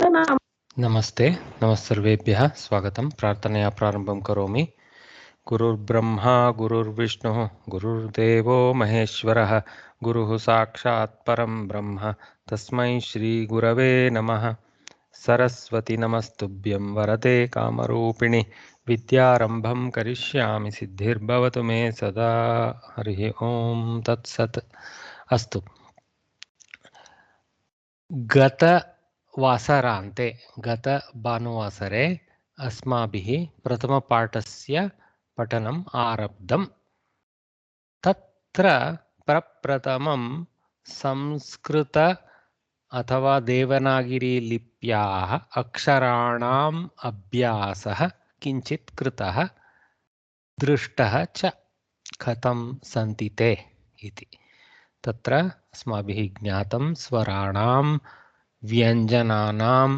नमस्ते नमस्सर्वेभ्यः स्वागतं प्रार्थनया प्रारम्भं करोमि गुरुर्ब्रह्मा गुरुर्विष्णुः गुरुर्देवो महेश्वरः गुरुः साक्षात् परं ब्रह्म तस्मै श्रीगुरवे नमः सरस्वती नमस्तुभ्यं वरदे कामरूपिणि विद्यारम्भं करिष्यामि सिद्धिर्भवतु मे सदा हरिः ओम तत्सत् अस्तु गतवासरान्ते गतभानुवासरे अस्माभिः प्रथमपाठस्य पठनम् आरब्धम्। तत्र प्रप्रथमं संस्कृत अथवा देवनागिरीलिप्याः अक्षराणाम् अभ्यासः किञ्चित् कृतः दृष्टः च कथं सन्ति ते इति। तत्र अस्माभिः ज्ञातं स्वराणां व्यञ्जनानां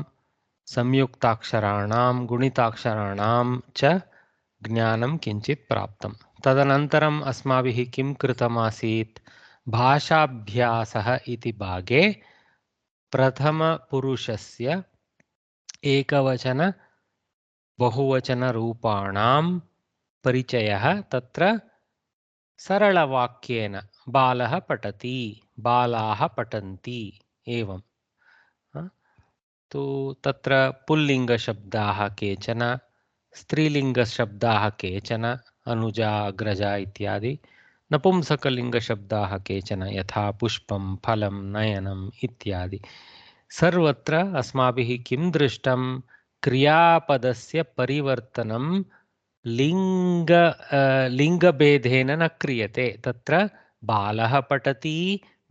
संयुक्ताक्षराणां गुणिताक्षराणां च ज्ञानं किञ्चित् प्राप्तं। तदनन्तरम् अस्माभिः किं कृतमासीत्? भाषाभ्यासः इति भागे प्रथमपुरुषस्य एकवचन बहुवचनरूपाणां परिचयः तत्र सरलवाक्येन बालः पठति बालाः पठन्ति एवं। तो तत्र पुल्लिङ्गशब्दाः केचन स्त्रीलिङ्गशब्दाः केचन अनुजा अग्रजा इत्यादि नपुंसकलिङ्गशब्दाः केचन यथा पुष्पं फलं नयनम् इत्यादि। सर्वत्र अस्माभिः किं दृष्टं? क्रियापदस्य परिवर्तनं लिङ्गभेदेन न क्रियते। तत्र बालः पठति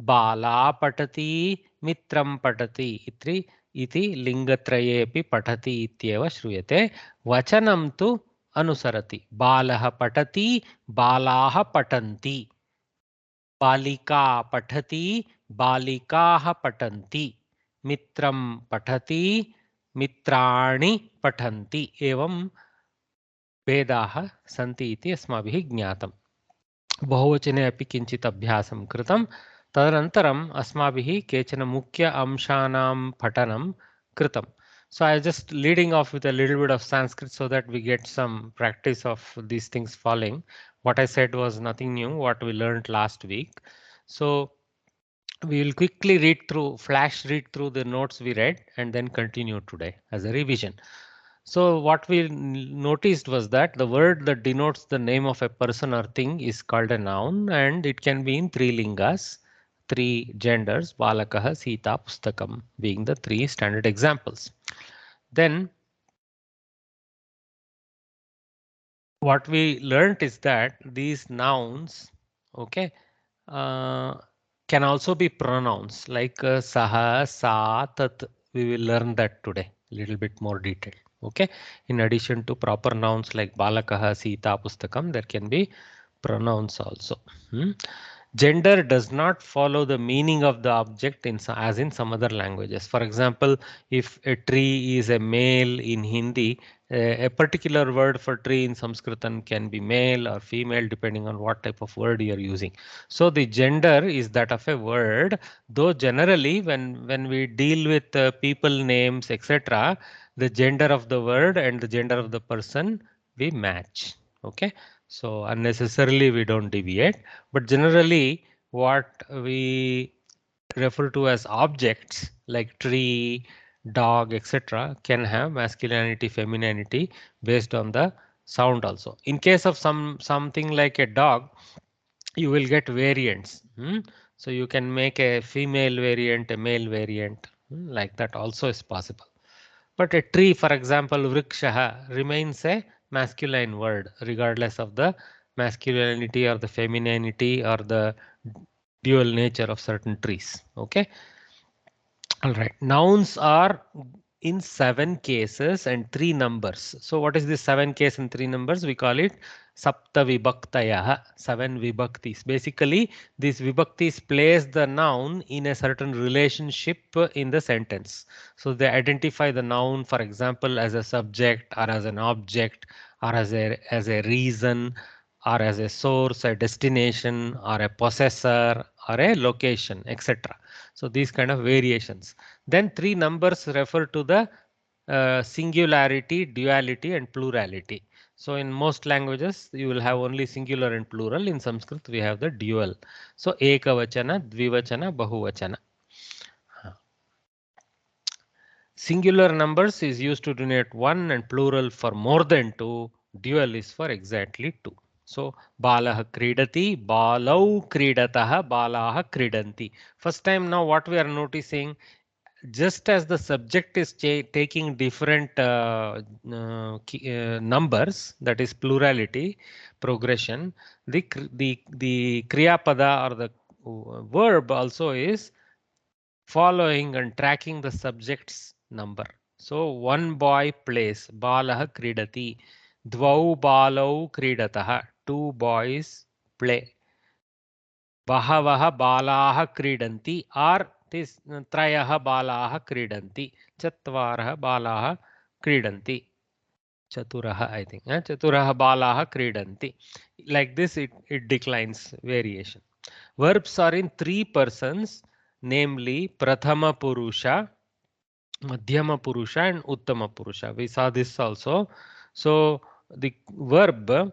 बाला पठति मित्रं पठति इति लिङ्गत्रयेऽपि पठति इत्येव श्रूयते। वचनं तु अनुसरति। बालः पठति बालाः पठन्ति बालिका पठति बालिकाः पठन्ति मित्रं पठति मित्राणि पठन्ति एवं भेदाः सन्ति इति अस्माभिः ज्ञातं। बहुवचने अपि किञ्चित् अभ्यासं कृतं। तदनन्तरम् अस्माभिः केचन मुख्य अंशानां पठनं कृतं. So I just leading off with a little bit of Sanskrit so that we get some practice of these things falling. What I said was nothing new, what we learned last week. So we will quickly flash read through the notes we read and then continue today as a revision. So what we noticed was that the word that denotes the name of a person or thing is called a noun, and it can be in three lingas, three genders, Balakah, Sita, Pustakam being the three standard examples. Then what we learnt is that these nouns, okay, can also be pronouns like saha, sa, tat. We will learn that today, a little bit more detail. Okay, in addition to proper nouns like balakaha, sita, pustakam, there can be pronouns also. Gender does not follow the meaning of the object as in some other languages. For example, if a tree is a male in Hindi, a particular word for tree in Sanskritam can be male or female depending on what type of word you are using. So the gender is that of a word, though generally when we deal with people names, etc., the gender of the word and the gender of the person we match. Okay, so unnecessarily we don't deviate, but generally what we refer to as objects like tree, dog, etc. can have masculinity, femininity based on the sound also. In case of something like a dog, you will get variants. So you can make a female variant, a male variant, like that also is possible. But a tree, for example, vrikshaha, remains a masculine word regardless of the masculinity or the femininity or the dual nature of certain trees. Okay. All right. Nouns are in 7 cases and 3 numbers. So what is this 7 case and 3 numbers? We call it Sapta Vibhaktayah, 7 Vibhaktis. Basically, these Vibhaktis place the noun in a certain relationship in the sentence. So they identify the noun, for example, as a subject or as an object or as a reason or as a source, a destination or a possessor or a location, etc. So these kind of variations. Then three numbers refer to the singularity, duality, and plurality. So in most languages, you will have only singular and plural. In Sanskrit, we have the dual. So ekavachana, dvivachana, bahuvachana. Singular numbers is used to denote one and plural for more than two. Dual is for exactly two. So balah kridati, balau kridatah, balaha kridanti. First time now what we are noticing, just as the subject is taking different numbers, that is plurality, progression, the kriya pada or the verb also is following and tracking the subject's number. So one boy plays, balah kridati, dvau balau kridatah, two boys play. Bahavaha balaha kridanti or this trayaha balaha kridanti, chatvaraha balaha kridanti, chaturaha I think, chaturaha balaha kridanti. Like this it declines variation. Verbs are in three persons, namely Prathama Purusha, Madhyama Purusha and Uttama Purusha. We saw this also. So the verb,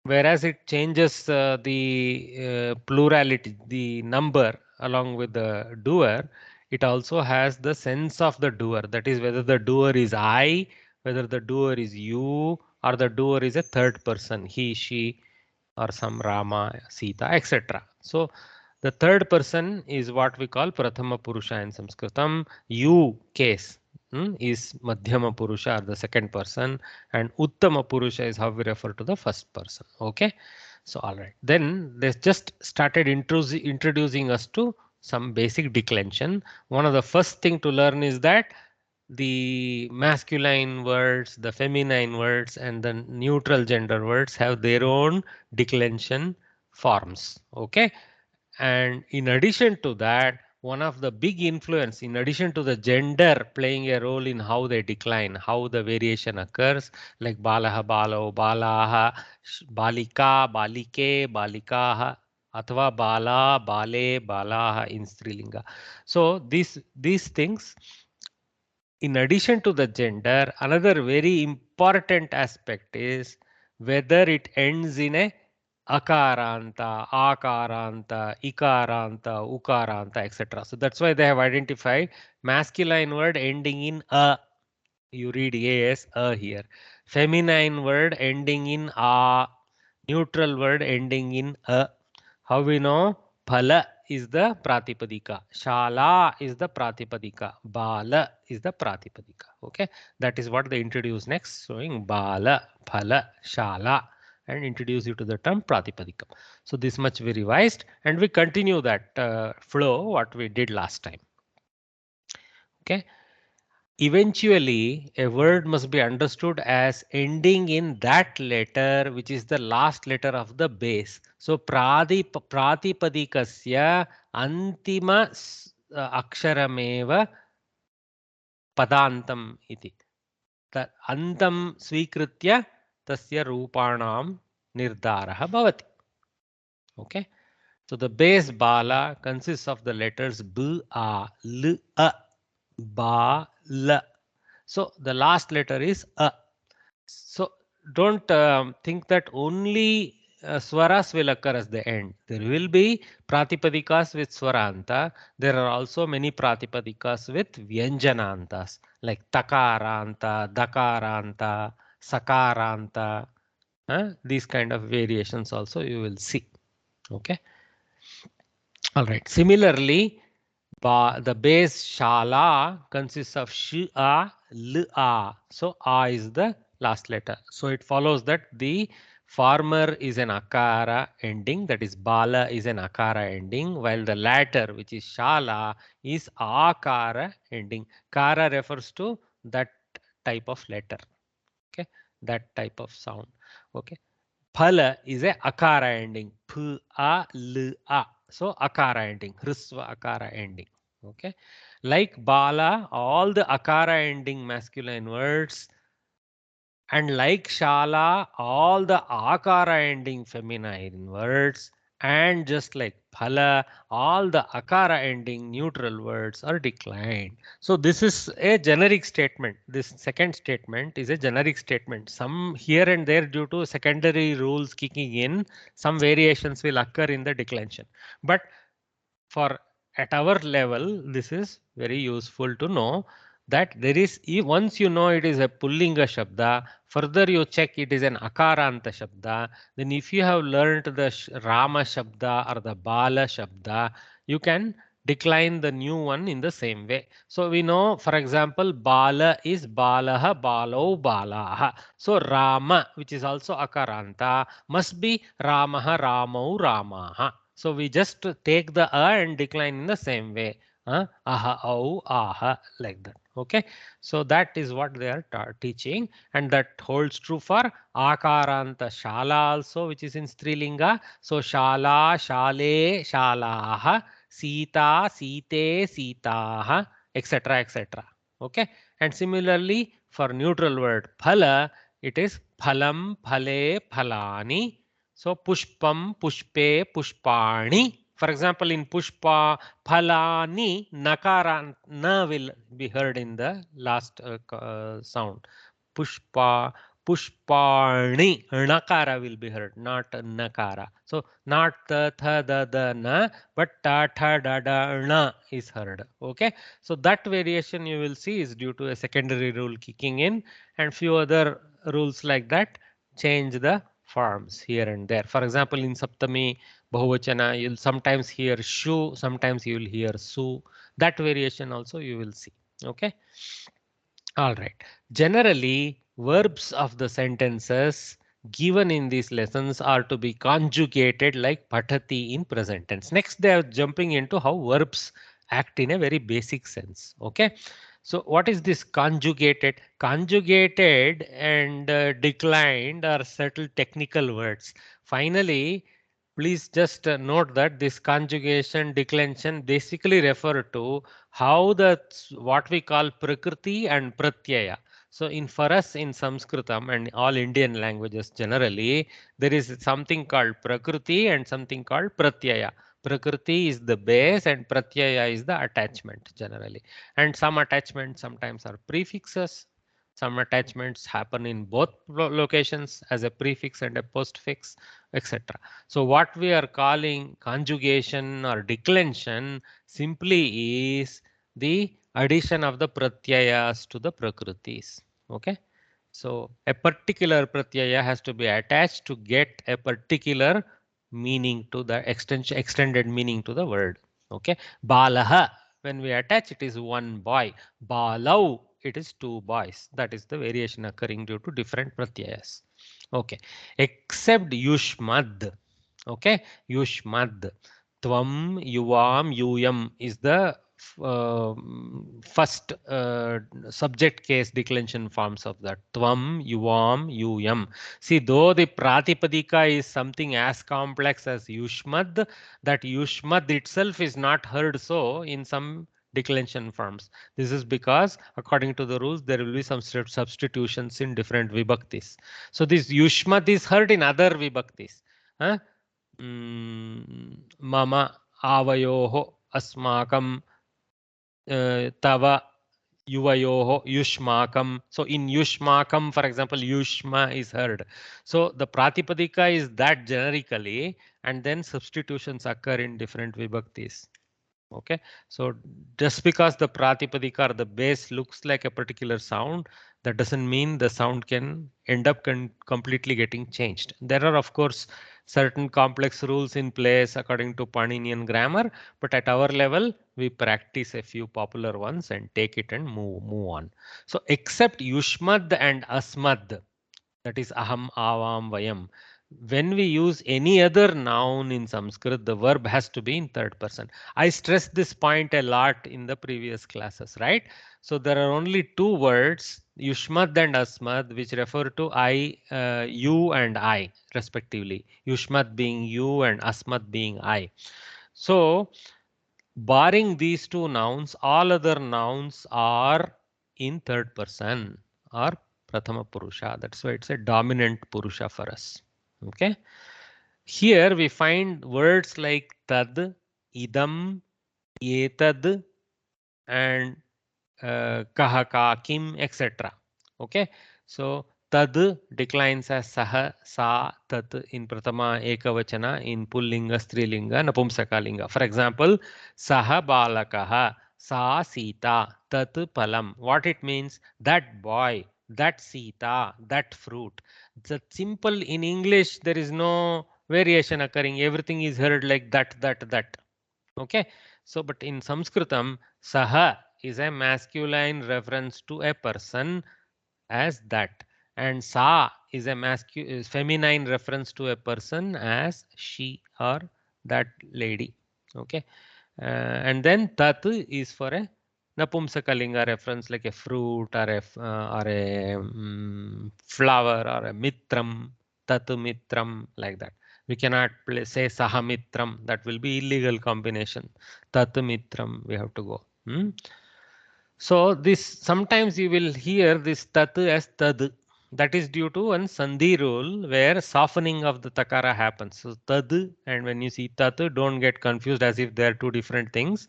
whereas it changes the plurality, the number along with the doer, it also has the sense of the doer. That is whether the doer is I, whether the doer is you, or the doer is a third person, he, she, or some Rama, Sita, etc. So the third person is what we call Prathama Purusha in Sanskritam. You case is Madhyama Purusha or the second person, and Uttama Purusha is how we refer to the first person. Okay. So all right. Then they just started introducing us to some basic declension. One of the first thing to learn is that the masculine words, the feminine words, and the neutral gender words have their own declension forms. Okay. And in addition to that, one of the big influence, in addition to the gender playing a role in how they decline, how the variation occurs, like balaha, balo, balaha, balika, balike, balikaha, athva bala, bale, balaha in Strilinga. So these things, in addition to the gender, another very important aspect is whether it ends in a akaranta, akaranta, ikaranta, ukaranta, etc. So that's why they have identified masculine word ending in a. You read as a here. Feminine word ending in a. Neutral word ending in a. How we know? Phala is the pratipadika. Shala is the pratipadika. Bala is the pratipadika. Okay. That is what they introduce next, showing bala, phala, shala, and introduce you to the term pratipadikam. So this much we revised, and we continue that flow what we did last time. Okay. Eventually, a word must be understood as ending in that letter which is the last letter of the base. So pratipadikasya antima aksharameva padantam iti. Antam svikritya tasya rupanam nirdaraha bhavati. Okay. So the base bala consists of the letters b, a, l, a, ba, l. So the last letter is a. So don't think that only swaras will occur as the end. There will be pratipadikas with swaranta. There are also many pratipadikas with vyanjanantas like takaranta, dakaranta, sakaranta. These kind of variations also you will see. Okay. All right. Similarly, the base shala consists of sh, a, l, a. So a is the last letter. So it follows that the former is an akara ending, that is bala is an akara ending, while the latter, which is shala, is akara ending. Kara refers to that type of letter. Okay, that type of sound. Okay. Phala is a akara ending. P, a, l, a. So akara ending. Hrisva akara ending. Okay. Like bala, all the akara ending masculine words, and like shala, all the akara ending feminine words, And just like phala, all the akara ending neutral words are declined. So this is a generic statement. This second statement is a generic statement. Some here and there, due to secondary rules kicking in, some variations will occur in the declension. But for at our level, this is very useful to know that there is, once you know it is a pullinga shabda, further you check it is an akaranta shabda, then if you have learnt the Rama shabda or the Bala shabda, you can decline the new one in the same way. So we know, for example, Bala is Balaha, Balo, Balaha. So Rama, which is also akaranta, must be Ramaha, Ramau, Ramaha. So we just take the a and decline in the same way. Aha, au, aha, like that. Okay. So that is what they are teaching, and that holds true for akaranta shala also, which is in Strilinga. So shala, shale, shalaha, sita, site, sitaha, etc. etc. Okay. And similarly for neutral word phala, it is phalam, phale, phalani. So pushpam, pushpe, pushpani. For example, in pushpa, phalani, nakara, na will be heard in the last sound. Pushpa, pushpani, nakara will be heard, not nakara. So not the, tha, the, na, but ta, tha, da, da, na is heard. Okay. So that variation you will see is due to a secondary rule kicking in, and few other rules like that change the forms here and there. For example, in Saptami Bahuvachana, you'll sometimes hear shu, sometimes you will hear su. That variation also you will see. Okay. All right. Generally, verbs of the sentences given in these lessons are to be conjugated like patati in present tense. Next, they are jumping into how verbs act in a very basic sense. Okay. So what is this conjugated? Conjugated and declined are subtle technical words. Finally, please just note that this conjugation declension basically refer to how the what we call prakriti and pratyaya. So in for us in Sanskritam and all Indian languages generally, there is something called prakriti and something called pratyaya. Prakriti is the base and pratyaya is the attachment generally. And some attachments sometimes are prefixes. Some attachments happen in both locations as a prefix and a postfix, etc. So what we are calling conjugation or declension simply is the addition of the pratyayas to the prakritis. Okay. So a particular pratyaya has to be attached to get a particular meaning to the extended meaning to the word. Okay. Balaha, when we attach it is one boy. Balau, it is two boys. That is the variation occurring due to different pratyayas. Okay. Except Yushmad. Okay. Yushmad. Tvam, Yuvam, Yuyam is the first subject case declension forms of that. Tvam, Yuvam, Yuyam. See, though the Pratipadika is something as complex as Yushmad, that Yushmad itself is not heard so in some declension forms. This is because according to the rules there will be some substitutions in different vibhaktis. So this Yushmad is heard in other vibhaktis. Huh? Mama avayoho asmakam tava yuvayoho yushmakam. So in yushmakam, for example, yushma is heard. So the pratipadika is that generically, and then substitutions occur in different vibhaktis. Okay. So just because the pratipadika or the base looks like a particular sound, that doesn't mean the sound can end up completely getting changed. There are of course certain complex rules in place according to Paninian grammar, but at our level we practice a few popular ones and take it and move on. So except Yushmad and Asmad, that is aham, avam, vayam. When we use any other noun in Sanskrit, the verb has to be in third person. I stressed this point a lot in the previous classes, right? So there are only two words, Yushmad and Asmad, which refer to I, you and I, respectively. Yushmad being you and Asmad being I. So barring these two nouns, all other nouns are in third person or Prathama Purusha. That's why it's a dominant Purusha for us. Okay. Here we find words like tad, idam, etad, and kaha, ka, kim, etc. Okay, so tad declines as saha, sa, tat in pratama ekavachana, in pullinga, strilinga, napumsakalinga. For example, saha balakaha, sa sita, tat palam. What it means? That boy, that sita, that fruit. The simple in English, there is no variation occurring. Everything is heard like that, that, that. Okay, so but in Sanskritam, saha is a masculine reference to a person as that, and sa is a feminine reference to a person as she or that lady. Okay, and then tat is for a napumsakalinga reference like a fruit or a flower or a mitram, tat mitram, like that. We cannot say sahamitram, that will be illegal combination. Tat mitram, we have to go. So this sometimes you will hear this tat as tad. That is due to one sandhi rule where softening of the takara happens. So tad, and when you see tat, don't get confused as if they are two different things.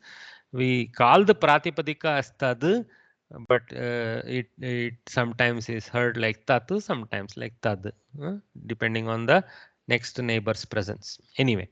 We call the pratipadika as tad, but it sometimes is heard like tat, sometimes like tad, depending on the next neighbor's presence. Anyway,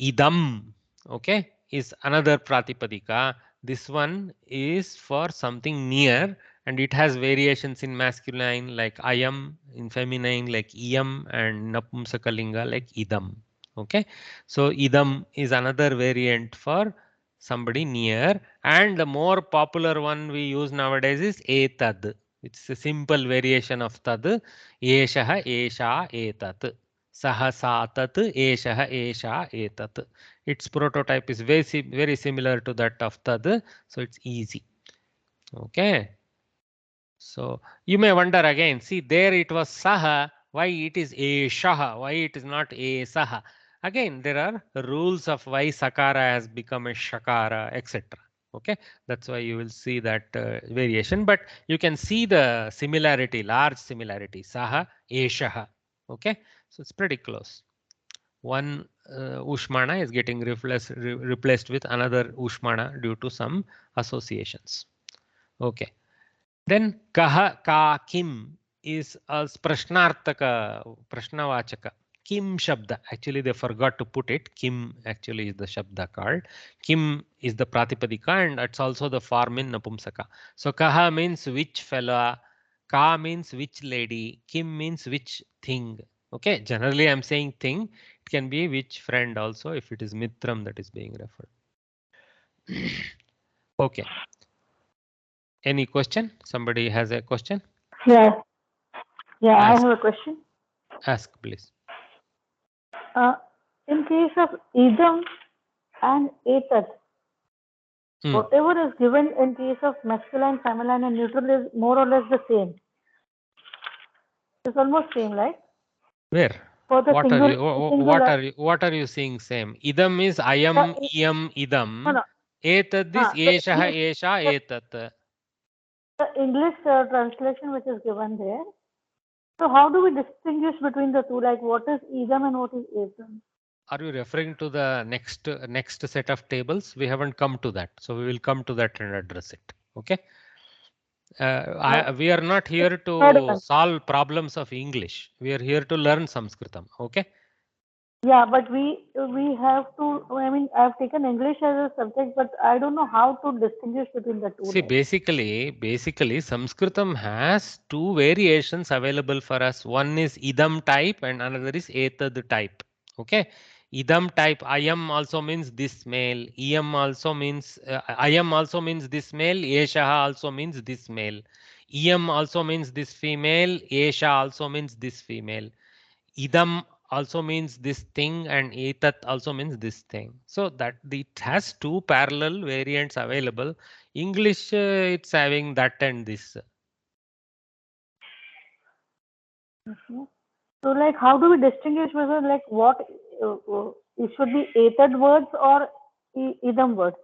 idam, okay, is another pratipadika. This one is for something near, and it has variations in masculine like ayam, in feminine like iyam, and napumsakalinga like idam. Okay, so idam is another variant for somebody near, and the more popular one we use nowadays is etad, which is a simple variation of tad. Eshaha, esha, etat. Saha, sa, tat, eshaha, esha, etat. Its prototype is very similar to that of tad, so it's easy. Okay. So you may wonder again, see there it was saha, why it is eshaha, why it is not esaha. Again, there are rules of why sakara has become a shakara, etc. Okay, that's why you will see that variation, but you can see the similarity, large similarity, saha, eshaha. Okay, so it's pretty close. One Ushmana is getting replaced with another Ushmana due to some associations. Okay. Then kaha, ka, kim is a prashnartaka, prashnavachaka. Kim shabda. Actually, they forgot to put it. Kim actually is the shabda called. Kim is the pratipadika, and it's also the form in napumsaka. So kaha means which fella, ka means which lady, kim means which thing. Okay, generally I'm saying thing. It can be which friend also if it is mitram that is being referred. Okay. Any question? Somebody has a question? Yeah, yeah, I Ask. have a question. Ask, please. Uh, in case of idam and etat, Hmm. whatever is given in case of masculine, feminine, and neutral is more or less the same. It's almost same, right? Where? For the What are you? What singular, are you? What are you seeing? Same. Idam is the, ayam, iyam, no, idam. no, Etad is the eshaha, English, esha, the, etat. the English translation which is given there. So how do we distinguish between the two? Like what is idam and what is etam? Are you referring to the next set of tables? We haven't come to that, so we will come to that and address it. Okay. No, We are not here third to one. solve problems of English. We are here to learn Sanskritam. Okay. Yeah, but we have to. I mean, I've taken English as a subject, but I don't know how to distinguish between the two. See, Like, basically, Sanskritam has two variations available for us. One is idam type and another is etad type. Okay. Idam type, ayam also means this male. Ayam also means this male. Eshaha also means this male. Iyam also means this female. Esha also means this female. Idam also means this thing, and etat also means this thing. So that it has two parallel variants available. English, it's having that and this. mhm. So like, how do we distinguish whether like what it should be etad words or idam words?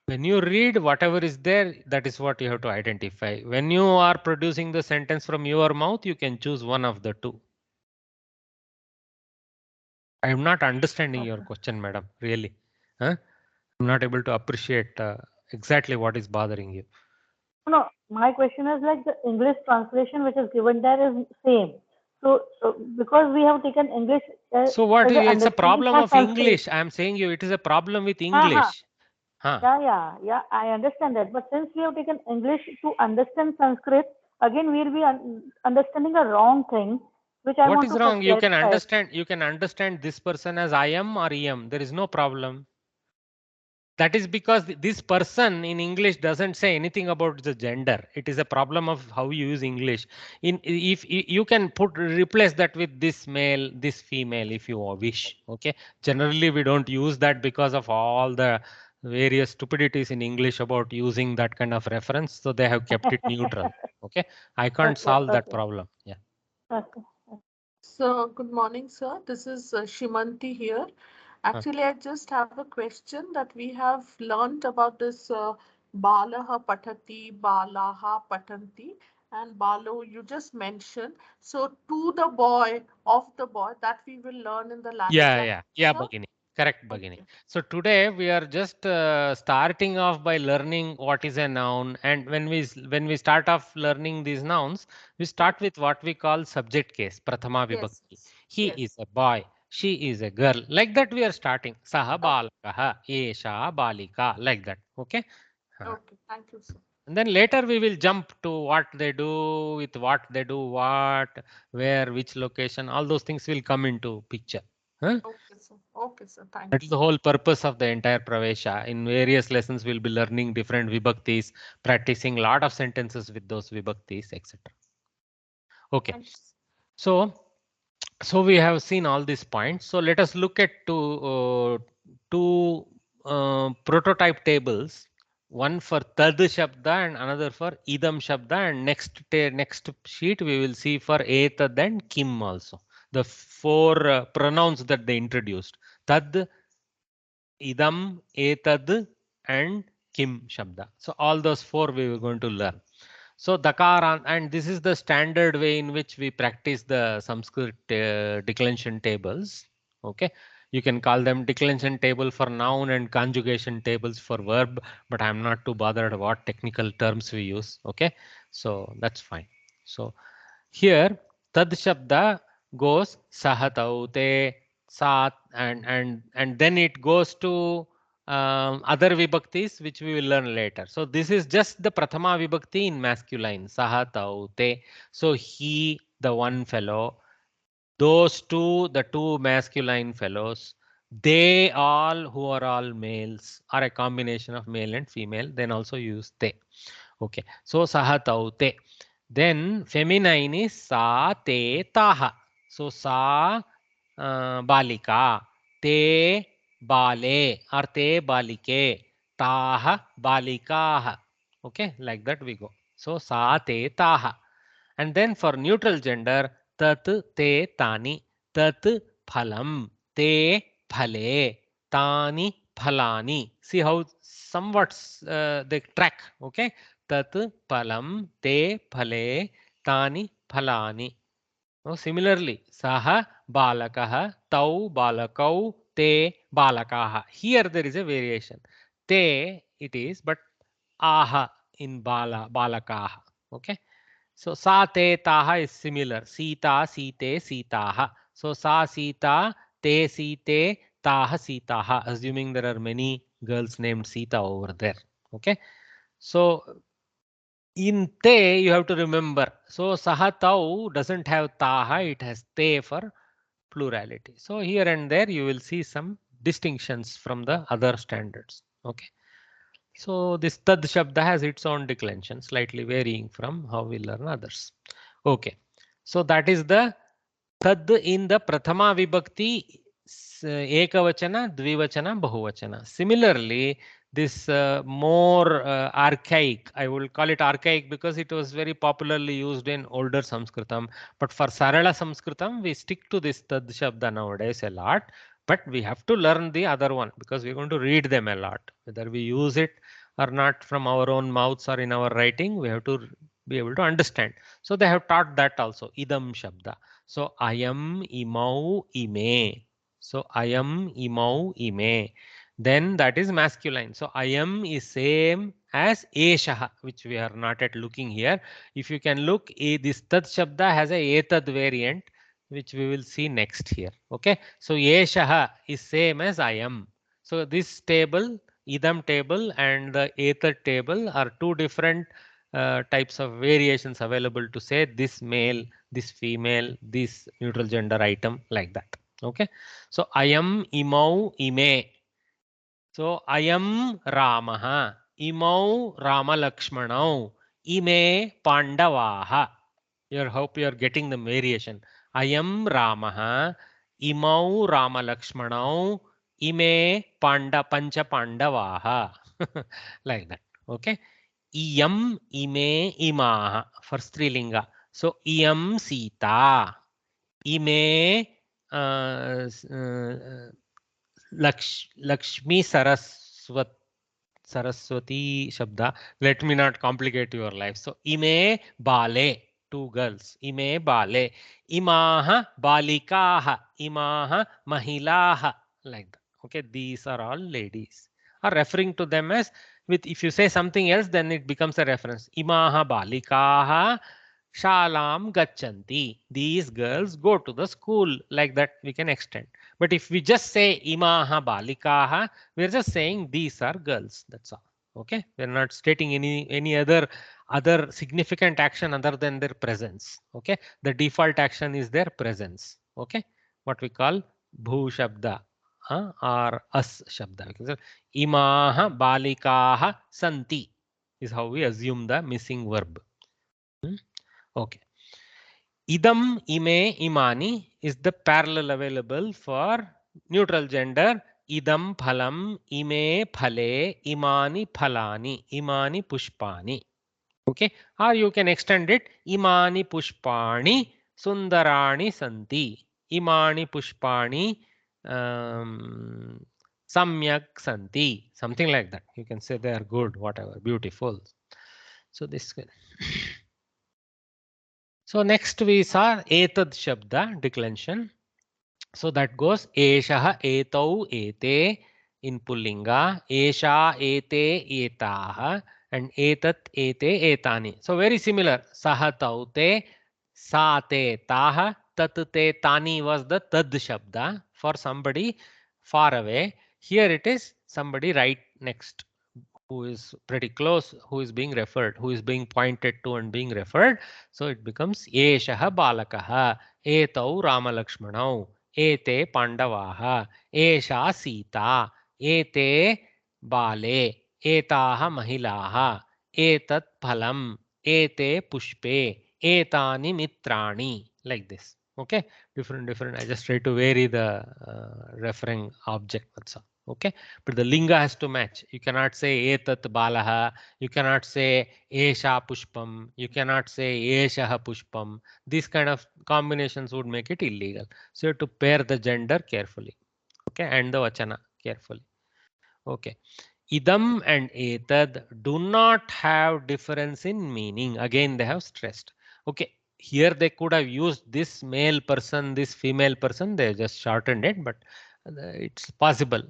When you read whatever is there, that is what you have to identify. When you are producing the sentence from your mouth, you can choose one of the two. I am not understanding your question, madam. Really, huh? I'm not able to appreciate exactly what is bothering you. No, my question is like the English translation which is given there is same. So because we have taken English So what? as an It's a understanding problem for of Sanskrit. English. I am saying you, it is a problem with Ha ha. English. Huh? Yeah. I understand that. But since we have taken English to understand Sanskrit, again we will be understanding a wrong thing, which I What want is to wrong? first You can clarify. understand. You can understand this person as I am or em. There is no problem. That is because this person in English doesn't say anything about the gender. It is a problem of how you use English. In if you can put replace that with this male, this female, if you wish. Okay. Generally, we don't use that because of all the various stupidities in English about using that kind of reference. So they have kept it neutral. Okay. I can't Okay, solve that okay, problem. Yeah. okay. So, good morning, sir. This is Shimanti here. Huh. Actually, I just have a question that we have learned about this Balaha Patati, Balaha Patanti, and Balo you just mentioned. So, to the boy, of the boy, that we will learn in the latter chapter, Yeah, sir. Bhagini. Correct, Bhagini. Okay. So today we are just starting off by learning what is a noun, and when we start off learning these nouns, we Hmm. start with what we call subject case, Prathama Yes, Vibhakti. yes, He yes. is a boy, she is a girl. Like that we are starting. Saha Okay, balakaha, esha balika. Like that. Okay. Huh. okay. Thank you, sir. And then later we will jump to what they do, with what they do, what, where, which location. All those things will come into picture. Huh? Okay, sir. Okay, sir. That Thank is you. the whole purpose of the entire Pravesha. In various lessons, we'll be learning different vibhaktis, practicing lot of sentences with those vibhaktis, etc. Okay. Thank you. So, so we have seen all these points. So let us look at two prototype tables. One for tad shabda and another for idam shabda. And next sheet we will see for etad and kim also. The four pronouns that they introduced. Tad, idam, etad, and kim shabda. So all those four we were going to learn. So Dakar, and this is the standard way in which we practice the Sanskrit declension tables. Okay. You can call them declension table for noun and conjugation tables for verb, but I'm not too bothered what technical terms we use. Okay. So that's fine. So here, tad shabda goes sahataute, sat, and then it goes to other vibhaktis which we will learn later. So this is just the prathama vibhakti in masculine, sahataute. So he, the one fellow, those two, the two masculine fellows, they all who are all males, are a combination of male and female. Then also use they. Okay. So sahataute. Then feminine is sa te taha. So sa balika, te bale or te balike, taha balikaha. Okay, like that we go. So sa te taha. And then for neutral gender, tat te tani, tat phalam, te phale, tani phalani. See how somewhat they track. Okay, tat phalam, te phale, tani phalani. Oh, similarly, saha balakaha, tau balakau, te balakaha. Here there is a variation. Te it is, but aha in balakaha. Okay. So sa te taha is similar. Sita, site, sitaha. So sa sita, te site, taha sitaha. Assuming there are many girls named Sita over there. Okay. So in te you have to remember. So saha tau doesn't have taha. It has te for plurality. So here and there you will see some distinctions from the other standards. Okay. So this tad shabda has its own declension, slightly varying from how we learn others. Okay. So that is the tad in the prathama vibhakti, ekavachana, dvivachana, bahuvachana. Similarly, this more archaic, I will call it archaic because it was very popularly used in older Sanskritam. But for Sarala Sanskritam, we stick to this tad shabda nowadays a lot. But we have to learn the other one because we're going to read them a lot. Whether we use it or not from our own mouths or in our writing, we have to be able to understand. So they have taught that also, idam shabda. So ayam, imau, ime. So ayam, imau, ime. Then that is masculine. So ayam is same as eshaha, which we are not at looking here. If you can look, this tad shabda has a etad variant, which we will see next here. Okay. So eshaha is same as ayam. So this table, idam table and the etad table are two different types of variations available to say this male, this female, this neutral gender item, like that. Okay. So ayam, imau, ime. So ayam Ramaha, imau Rama Lakshmanau, ime Pandavaha. You hope you are getting the variation. Ayam Ramaha, imau Rama Lakshmanau, ime Pancha Pandavaha. Like that. Okay. Iyam, ime, imaha for Strilinga. So iyam Sita, ime Lakshmi Saraswati Shabda. Let me not complicate your life. So ime Bale, two girls. Ime Bale. Imaha Balikaha. Imaha Mahilaha. Like that. Okay, these are all ladies. Are referring to them as with, if you say something else, then it becomes a reference. Imaha Balikaha Shalam Gachanti. These girls go to the school. Like that we can extend. But if we just say imaha balikaha, we are just saying these are girls. That's all. Okay. We are not stating any other significant action other than their presence. Okay. The default action is their presence. Okay. What we call bhu shabda or as shabda. Imaha balikaha santi is how we assume the missing verb. Okay. Idam, ime, imani is the parallel available for neutral gender. Idam phalam, ime phale, imani phalani, imani pushpani. Okay. Or you can extend it. Imani pushpani, sundarani santi. Imani pushpani, samyak santi. Something like that. You can say they are good, whatever, beautiful. So this. So next we saw etad shabda declension. So that goes eshaha, etau, ete in pullinga, esha, ete, etaha, and etat, ete, etani. So very similar. Saha taute, sa te taha, tat te tani was the tad shabda for somebody far away. Here it is somebody right next, who is pretty close, who is being referred, who is being pointed to and being referred. So it becomes eshaha balakaha, etau Ramalakshmanau, ete Pandavaha, esha Sita, ete Bale, etaha Mahilaha, etat Phalam, ete Pushpe, etani Mitrani, like this. Okay, different. I just try to vary the referring object. That's all. Okay, but the linga has to match. You cannot say etat balaha, you cannot say esha pushpam, you cannot say eshaha pushpam. These kind of combinations would make it illegal. So you have to pair the gender carefully. Okay, and the vachana carefully. Okay. Idam and etad do not have difference in meaning. Again, they have stressed. Okay. Here they could have used this male person, this female person. They just shortened it, but it's possible.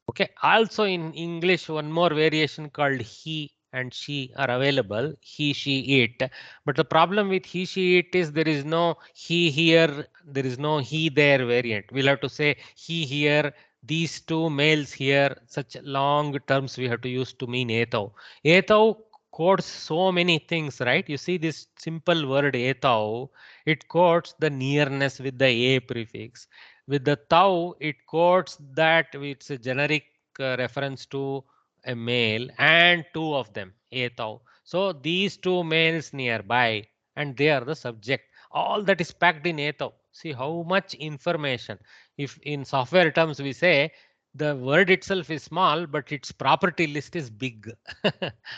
Okay. Also in English, one more variation called he and she are available. He, she, it. But the problem with he, she, it is there is no he here, there is no he there variant. We'll have to say he here, these two males here. Such long terms we have to use to mean etau. Etau codes so many things, right? You see this simple word etau, it codes the nearness with the a prefix. With the tau, it quotes that it's a generic reference to a male and two of them, a tau. So these two males nearby and they are the subject. All that is packed in a tau. See how much information. If in software terms we say the word itself is small, but its property list is big.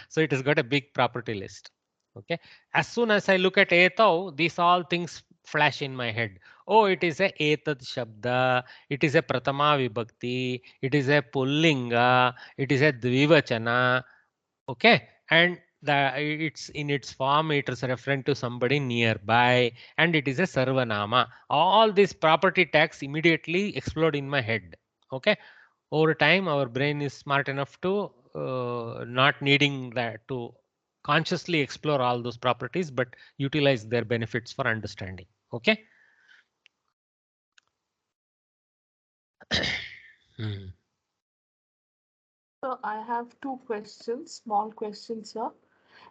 So it has got a big property list. Okay. As soon as I look at a tau, these all things flash in my head. Oh, it is a etad shabda, it is a pratama vibhakti, it is a pullinga, it is a dvivachana. Okay. And it's in its form, it is referring to somebody nearby, and it is a sarvanama. All these property tags immediately explode in my head. Okay, over time our brain is smart enough to not needing that to consciously explore all those properties, but utilize their benefits for understanding. Okay. Hmm. So I have two questions, small questions here.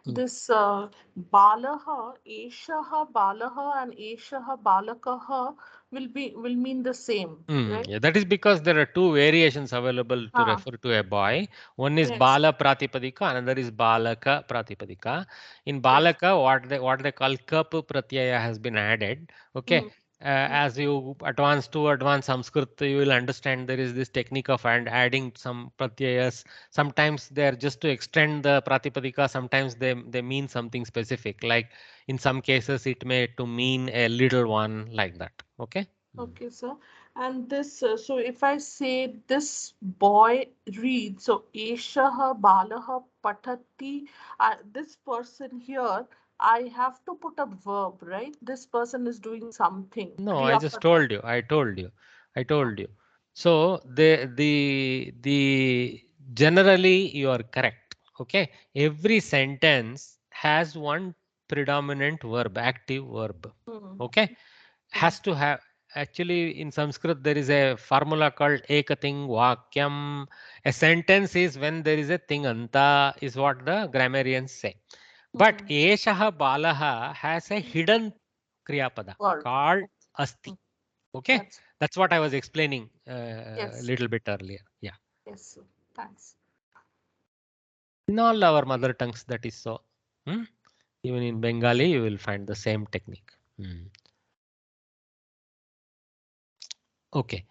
Hmm. This balaha, eshaha balaha and eshaha balakaha will mean the same, right? Yeah, that is because there are two variations available to Ah, refer to a boy. One is yes, Bala Pratipadika, another is Balaka Pratipadika. In yes. Balaka, what they call Kap Pratyaya has been added. Okay. Mm, mm, As you advance to advanced Sanskrit, you will understand there is this technique of adding some pratyayas. Sometimes they are just to extend the Pratipadika. Sometimes they mean something specific. Like in some cases, it may to mean a little one, like that. Okay. okay, sir. And this, so if I say this boy reads, so eshaha balaha patati, this person here, I have to put a verb, right? This person is doing something. No, I Kriya just Pada. told you. I told you. So the generally you are correct. Okay. Every sentence has one predominant verb, active verb. Mm, Okay. mm, Has to have, actually in Sanskrit there is a formula called ekating vakyam. A sentence is when there is a tinganta, is what the grammarians say. But mm, eshaha balaha has a mm. hidden kriyapada Word. called Okay. asti. Mm, Okay, that's that's what I was explaining a yes, little bit earlier. Yeah, yes, sir. Thanks. in all our mother tongues that is so. Hmm? Even in Bengali, you will find the same technique. Hmm. Okay.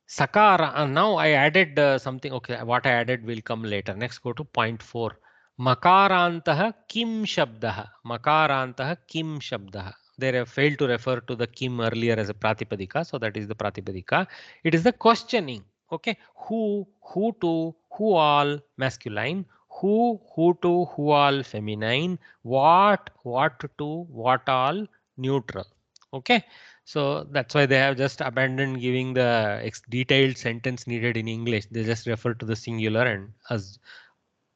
Sakara. Now I added something. Okay, what I added will come later. Next, go to point 4. Makarantaha kim shabdaha. Makarantaha kim shabdaha. They have failed to refer to the kim earlier as a pratipadika. So that is the pratipadika. It is the questioning. Okay. Who to, who all masculine. Who to, who all feminine. What to, what all neutral. Okay. So that's why they have just abandoned giving the detailed sentence needed in English. They just refer to the singular and as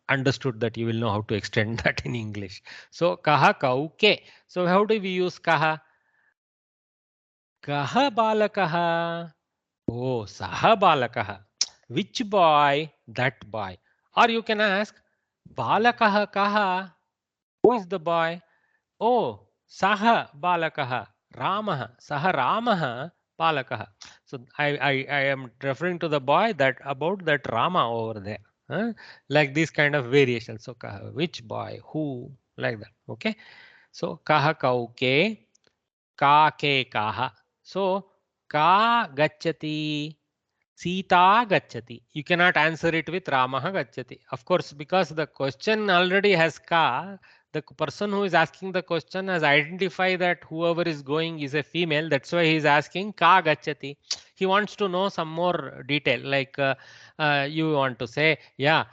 understood that you will know how to extend that in English. So kaha kauke. So how do we use kaha? Kaha balakaha. Oh, saha balakaha. Which boy? That boy. Or you can ask balakaha kaha. Who is the boy? Oh, saha balakaha, Ramaha, saha Ramaha balakaha. So I am referring to the boy that about that Rama over there. Huh? Like these kind of variations. So which boy, who, like that. Okay. So kaha kauke, ka ke kaha. So ka gachati, Sita gachati. You cannot answer it with Ramaha gachati. Of course, because the question already has ka, the person who is asking the question has identified that whoever is going is a female. That's why he is asking ka gachati. He wants to know some more detail. Like you want to say, yeah,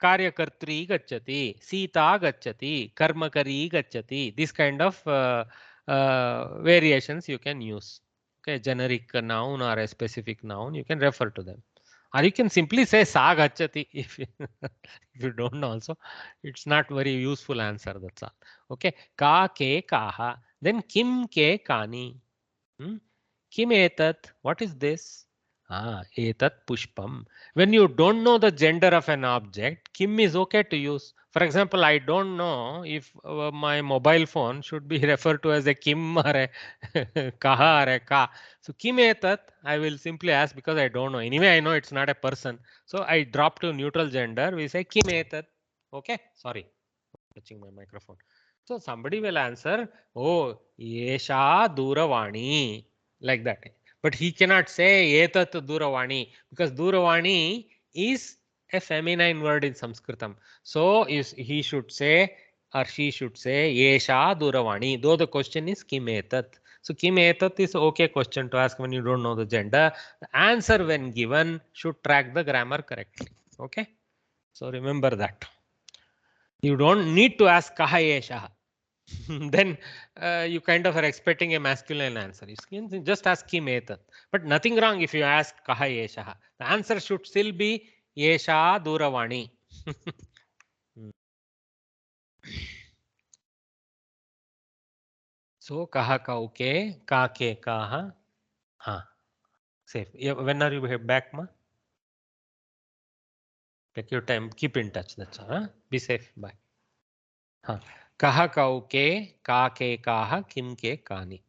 कार्यकर्त्री गच्छति सीता गच्छति कर्मकरी गच्छति this kind of variations you can use. Okay, generic noun or a specific noun, you can refer to them. Or you can simply say sa gachati if you, if you don't know also. It's not very useful answer, that's all. Okay, ka ke kaha. Then kim ke kani. Hmm? Kim etat? What is this? Ah, etat pushpam. When you don't know the gender of an object, kim is okay to use. For example, I don't know if my mobile phone should be referred to as a kim or a kaha or a ka. So kim etat, I will simply ask because I don't know. Anyway, I know it's not a person. So I drop to neutral gender. We say kim etat. Okay, sorry, touching my microphone. So somebody will answer, oh, Yesha Duravani, like that. But he cannot say Etat Duravani because Duravani is a feminine word in Sanskritam. So he should say or she should say Yesha Duravani, though the question is Kim Etat. So Kim Etat is okay question to ask when you don't know the gender. The answer when given should track the grammar correctly. Okay. So remember that. You don't need to ask kaha yesha. Then you kind of are expecting a masculine answer. You can just ask kim etat. But nothing wrong if you ask kaha yesha. The answer should still be yesha duravani. So kaha kauke, ka ke kaha. Ha. Safe. Yeah, when are you back, ma? Take your time. Keep in touch. That's all. Huh? Be safe. Bye. Huh. Kaha kauke, ka ke kaha, kim ke kani.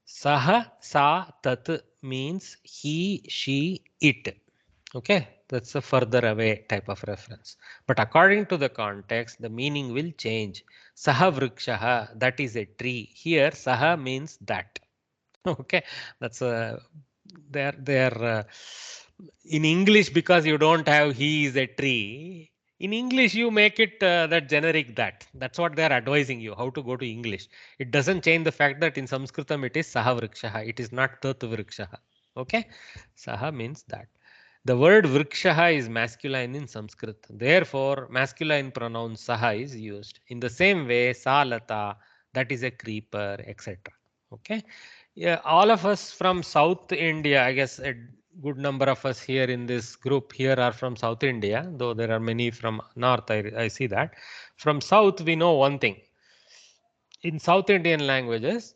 Saha, sa, tat means he, she, it. Okay, that's a further away type of reference. But according to the context, the meaning will change. Saha vrikshaha, that is a tree. Here, saha means that. Okay, that's a they're in English, because you don't have he is a tree. In English, you make it that generic that. That's what they're advising you how to go to English. It doesn't change the fact that in Sanskritam it is saha vrikshaha. It is not tat vrikshaha. Okay, saha means that. The word vrikshaha is masculine in Sanskrit. Therefore, masculine pronoun saha is used. In the same way, salata, that is a creeper, etc. Okay. Yeah, all of us from South India, I guess a good number of us here in this group here are from South India, though there are many from North, I see that. From South, we know one thing. In South Indian languages,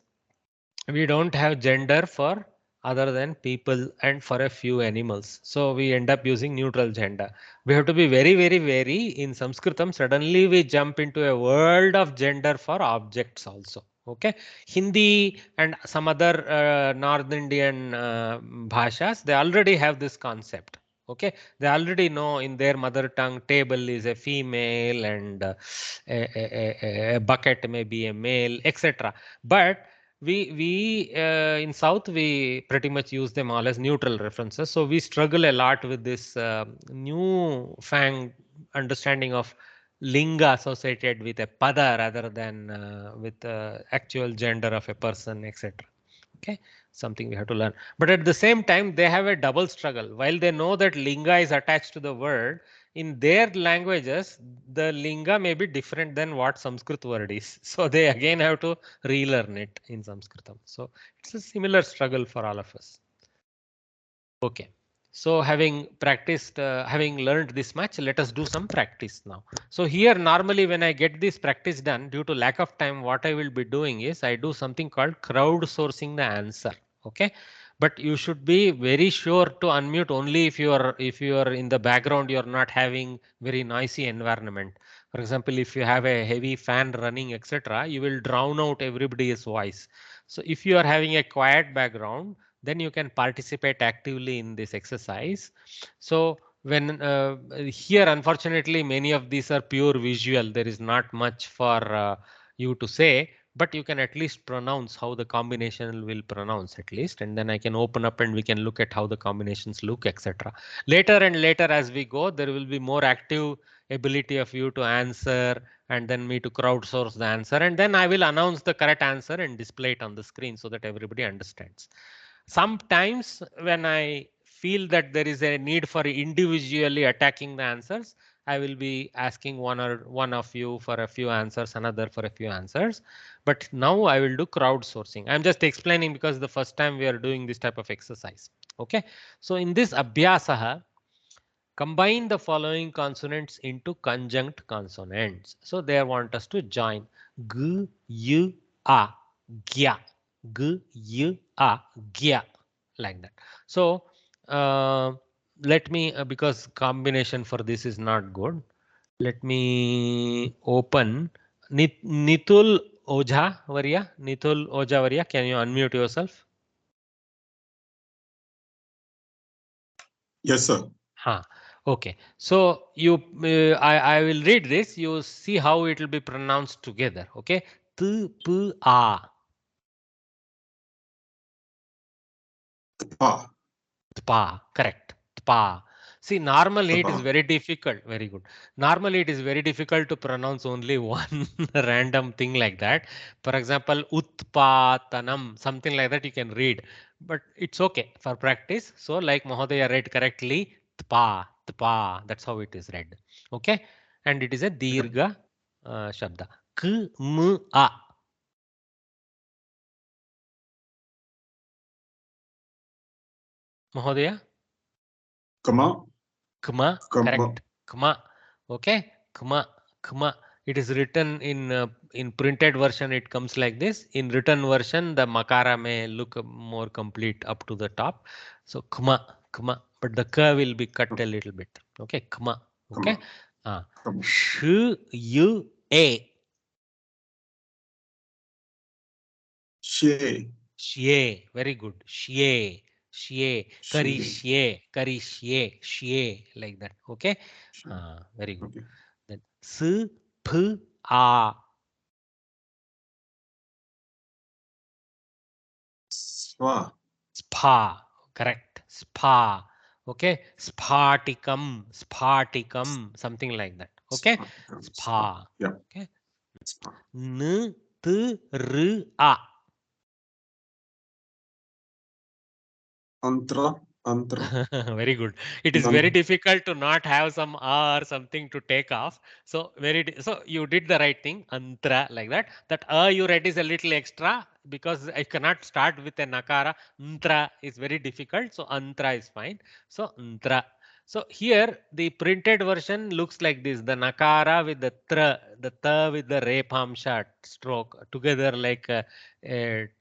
we don't have gender for other than people and for a few animals. So we end up using neutral gender. We have to be very, very, very in Sanskritam. Suddenly we jump into a world of gender for objects also. Okay, Hindi and some other North Indian bhashas, they already have this concept. Okay, they already know in their mother tongue table is a female and a bucket may be a male, etc. But we in South we pretty much use them all as neutral references. So we struggle a lot with this new fang understanding of linga associated with a pada rather than with actual gender of a person, etc. Okay, something we have to learn. But at the same time, they have a double struggle. While they know that linga is attached to the word, in their languages, the linga may be different than what Sanskrit word is. So they again have to relearn it in Sanskritam. So it's a similar struggle for all of us. Okay. So having practiced, having learned this much, let us do some practice now. So here normally when I get this practice done, due to lack of time, what I will be doing is I do something called crowdsourcing the answer. Okay. But you should be very sure to unmute only if you are in the background, you are not having very noisy environment. For example, if you have a heavy fan running, etc., you will drown out everybody's voice. So if you are having a quiet background, then you can participate actively in this exercise. So when here, unfortunately, many of these are pure visual. There is not much for you to say, but you can at least pronounce how the combination will pronounce at least, and then I can open up and we can look at how the combinations look, etc. Later and later as we go, there will be more active ability of you to answer and then me to crowdsource the answer, and then I will announce the correct answer and display it on the screen so that everybody understands. Sometimes when I feel that there is a need for individually attacking the answers, I will be asking one of you for a few answers, another for a few answers. But now I will do crowdsourcing. I'm just explaining because the first time we are doing this type of exercise. Okay. So in this abhyasaha, combine the following consonants into conjunct consonants. So they want us to join g, y, a, gya, g, y, a, gya, like that. So let me, because combination for this is not good. Let me open Nitul Ojha Varya. Nitul Ojha Varya, can you unmute yourself? Yes, sir. Huh. Okay. So you, I will read this. You see how it will be pronounced together. Okay. T, P, A. Tpa. Tpa. Correct. Tpa. See, normally it is Tpa. very difficult. Very good. Normally it is very difficult to pronounce only one random thing like that. For example, Utpatanam, something like that you can read. But it's okay for practice. So like Mahodaya read correctly, Tpa. tva. That's how it is read. Okay, and it is a dirgha shabda. K m a. Mahodaya? Kama. Kma, Kama. correct. Kma. Okay, kma, kma. It is written in printed version. It comes like this. In written version, the makara may look more complete up to the top. So kma, kma. But the k will be cut a little bit. Okay, kma. Okay. Kama. Uh, Kama. sh, u, a. She. Shye, very good. Shye, shye, She. karishye, karishye, shye, like that. Okay, She. very good. Okay. Then s, p, a, Swa. spa, correct. Spa. Okay, spatikam, spatikam, something like that. Okay, Spa. Spa. spa. Yeah. Okay, Spa. n, t, r, a. Antra. Antra. Very good. It is Nan. very difficult to not have some or something to take off. So so you did the right thing. Antra like that. That you read is a little extra because I cannot start with a nakara. Antra is very difficult. So antra is fine. So antra. So here the printed version looks like this. The nakara with the tra, the ta with the repamsha stroke together like a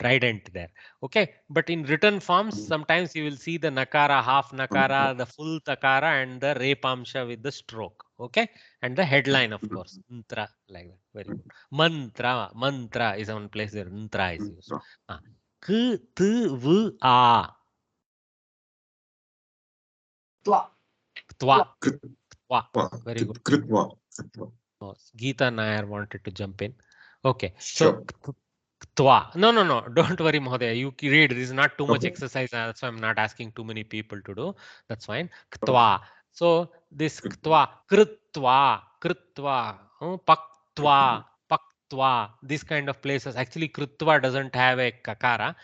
trident there. Okay, but in written forms, sometimes you will see the nakara, half Antra. nakara, the full takara, and the repamsha with the stroke. Okay, and the headline, of course, ntra, like that. Very good. Mantra, mantra is one place where ntra is used. Antra. Ah. K, t, v, a. Twa. Twa, Kritva. twa. Very good. Kritva. Kritva. Oh, Geeta Nair wanted to jump in. Okay, so Sure. Ktwa. No, no, no. Don't worry, Mahodaya. You read. This is not too much Okay. exercise. That's why I'm not asking too many people to do. That's fine. Okay. Ktwa. So this Kritva. Ktwa, Krutwa, Krutwa, Paktwa, Kritva. Paktwa. This kind of places. Actually, Krutwa doesn't have a kakara.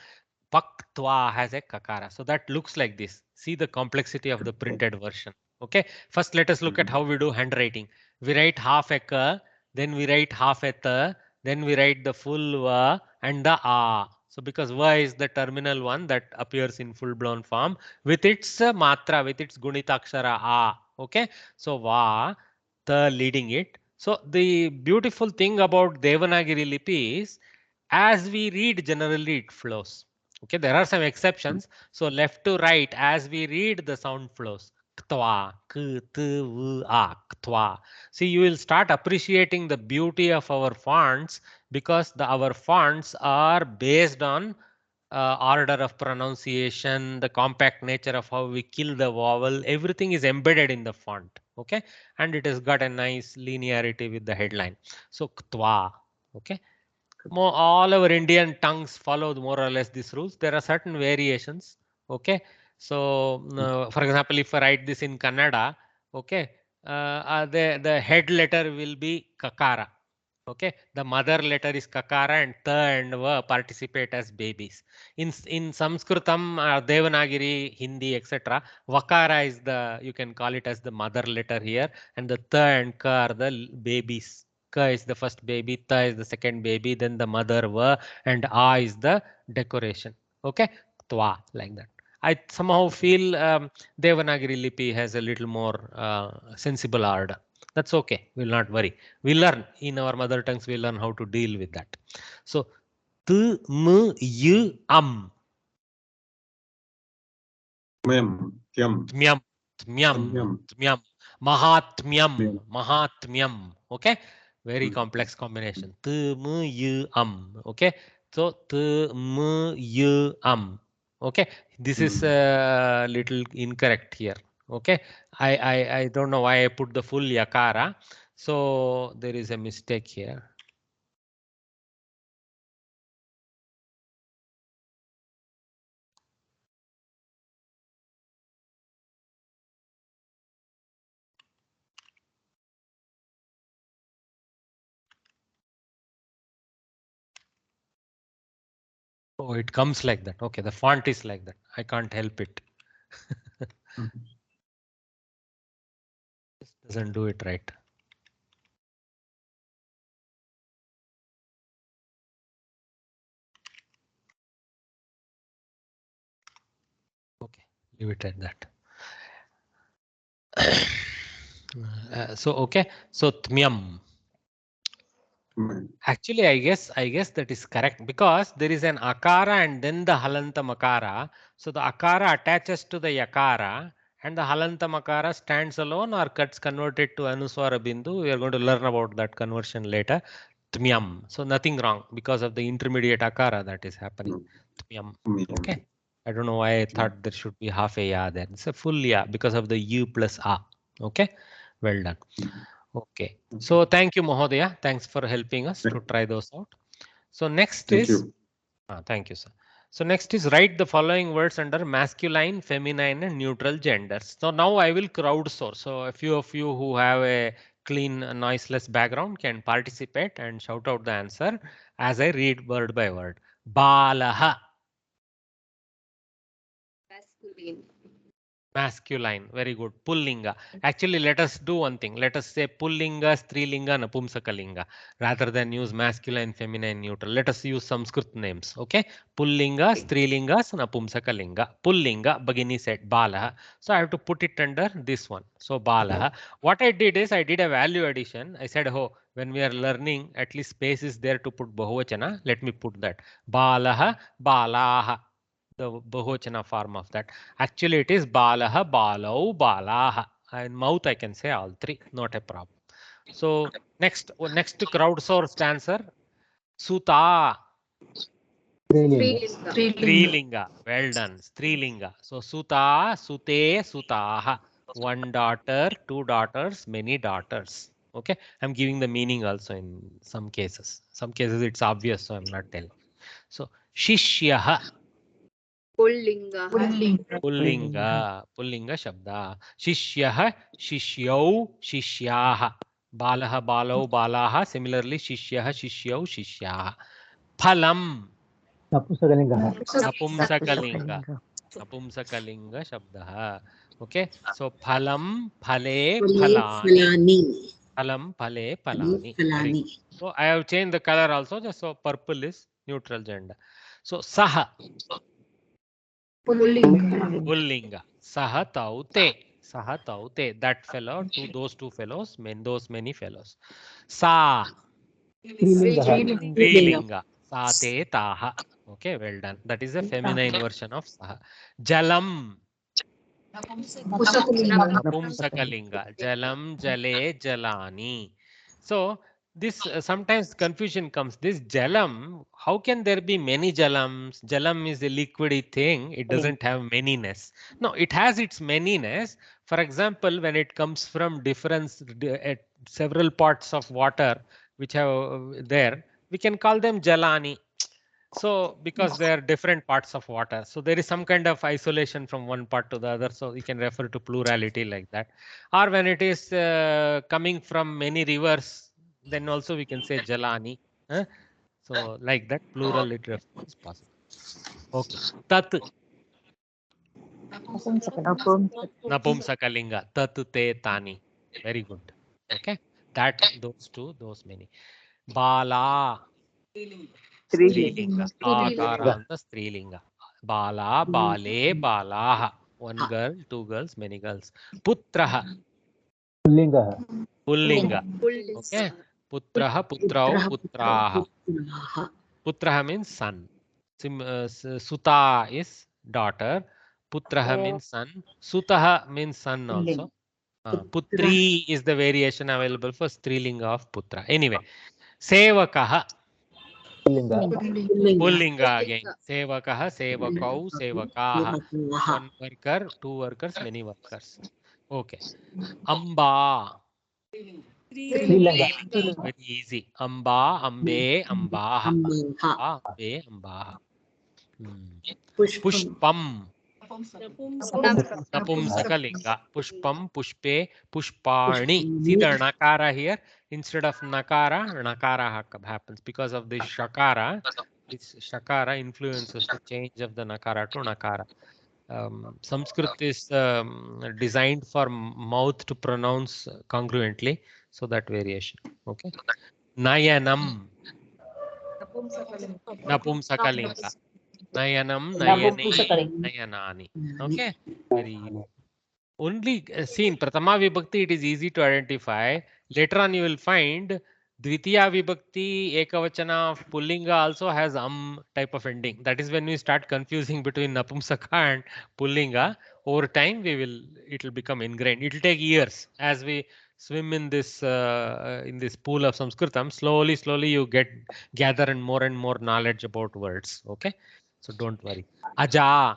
Paktwa has a kakara. So that looks like this. See the complexity of the Kritva. printed version. Okay. First, let us look at how we do handwriting. We write half a ka, then we write half a ta, then we write the full va and the a. So because va is the terminal one that appears in full blown form with its matra, with its gunitakshara a. Okay. So va, ta leading it. So the beautiful thing about Devanagari Lipi is as we read generally it flows. Okay, there are some exceptions. So left to right, as we read, the sound flows. Ktwa, k, t, v, a, ktwa. See, you will start appreciating the beauty of our fonts because our fonts are based on order of pronunciation, the compact nature of how we kill the vowel. Everything is embedded in the font. Okay, and it has got a nice linearity with the headline. So ktwa. Okay, all our Indian tongues follow more or less these rules. There are certain variations. Okay. So, for example, if I write this in Kannada, okay, the head letter will be kakara. Okay, the mother letter is kakara and ta and va participate as babies. In Sanskritam, Devanagari, Hindi, etc., vakara is the, you can call it as the mother letter here, and the ta and ka are the babies. Ka is the first baby, ta is the second baby, then the mother va, and a is the decoration. Okay, twa like that. I somehow feel Devanagari Lipi has a little more sensible order. That's okay. We'll not worry. We learn in our mother tongues. We learn how to deal with that. So, t, m, y, Mem. Yam. tmyam, tmyam, Yam. tmyam, mahatmyam, Yam. mahatmyam. Okay, very complex combination. T, m, y, Okay, so t, m, y, Okay, this is a little incorrect here. Okay, I don't know why I put the full yakara. So there is a mistake here. Oh, it comes like that. Okay, the font is like that. I can't help it. Doesn't do it right. Okay, leave it at that. So okay, so tmyam. May. Actually, I guess that is correct because there is an akara and then the halanta makara. So the akara attaches to the yakara and the halanta makara stands alone or gets converted to anuswara bindu. We are going to learn about that conversion later. Tmyam. So nothing wrong because of the intermediate akara that is happening. No. Tmyam. Miyam. Okay. I don't know why I thought there should be half a ya there. It's a full ya because of the u plus a. Okay. Well done. Okay. Okay. So thank you, Mahodaya. Thanks for helping us to try those out. So next Thank is, you. thank you, sir. So next is write the following words under masculine, feminine, and neutral genders. So now I will crowdsource. So a few of you who have a clean, noiseless background can participate and shout out the answer as I read word by word. Balaha. Masculine. Masculine, very good. Pullinga. Actually, let us do one thing. Let us say Pullinga, Strilinga, Napumsakalinga rather than use masculine, feminine, neutral. Let us use Sanskrit names. Okay. Pullinga, Strilinga, Napumsakalinga. Pullinga, Bagini said Balaha. So I have to put it under this one. So Balaha. What I did is I did a value addition. I said, oh, when we are learning, at least space is there to put Bahuvachana. Let me put that. Balaha, Balaha. The Bahuchana form of that. Actually, it is Balaha, Balau, Balaha. In mouth, I can say all three, not a problem. So next crowdsourced answer, Suta, Strilinga. Strilinga. Well done, Strilinga. So Suta, Sute, Sutaha. One daughter, two daughters, many daughters. Okay, I'm giving the meaning also in some cases. Some cases it's obvious, so I'm not telling. So Shishyaha. Pullinga. Pulling शब्द शिष्यः शिष्यौ शिष्याः बालः बालौ बालाः similarly शिष्यः शिष्यौ शिष्याः फलम् नपुंसकलिङ्गः नपुंसकलिंग नपुंसकलिंग शब्दः okay so फलम फले फलानि Falani. फलम फले Falani. फलानि very Falani. Good so I have changed the color also just so purple is neutral gender so sah Pullinga. Saha taute. That fellow, those two fellows, those many fellows. Sa, स्त्रीलिङ्गः Strilinga. Sa te taha. Okay, well done. That is a feminine version of saha. Jalam, Napumsakalinga. Jalam, jale, jalani. So, this sometimes confusion comes. This jalam, how can there be many jalams? Jalam is a liquidy thing. It doesn't have manyness. No, it has its manyness. For example, when it comes from several parts of water which have there, we can call them jalani. So because they are different parts of water, so there is some kind of isolation from one part to the other. So you can refer to plurality like that. Or when it is coming from many rivers, then also we can say jalani. Huh? So like that, plural it is possible. Okay. Tat napumsakalinga. Tat te tani. Very good. Okay. That those two, those many. Bala. Strilinga. Akaranta Strilinga. Bala, Bale, Balaha. One girl, two girls, many girls. Putraha. पुल्लिङ्गः Pullinga. Pullinga. Okay. Putraha, Putrau, Putraha. Putraha means son. Suta is daughter. Putraha means son. Sutaha means son also. Putri is the variation available for Strilinga of Putra. Anyway, Sevakaha. पुल्लिङ्गः Pullinga again. Pullinga. Sevakaha, Sevakau, Sevakaha. One worker, two workers, many workers. Okay. Amba. स्त्रीलिङ्गः Very easy. Amba, Ambe, Ambaha. Amba, Ambe, Ambaha. Pushpam. Napumsakalinga. Pushpam, Pushpe, Pushpani. See the nakara here? Instead of nakara, nakara happens because of this shakara. This shakara influences the change of the nakara to nakara. Sanskrit is designed for mouth to pronounce congruently, so that variation. Okay. Nayanam, napumsakalinga. Nayanam, nayane, nayanani. Okay. Very only seen Pratama Vibhakti, it is easy to identify. Later on, you will find Dvitiya Vibhakti, Ekavachana of Pullinga also has type of ending. That is when we start confusing between Napumsaka and Pullinga. Over time, it will become ingrained. It will take years as we swim in this pool of Sanskritam. Slowly, you gather and more knowledge about words. Okay, so don't worry. Aja.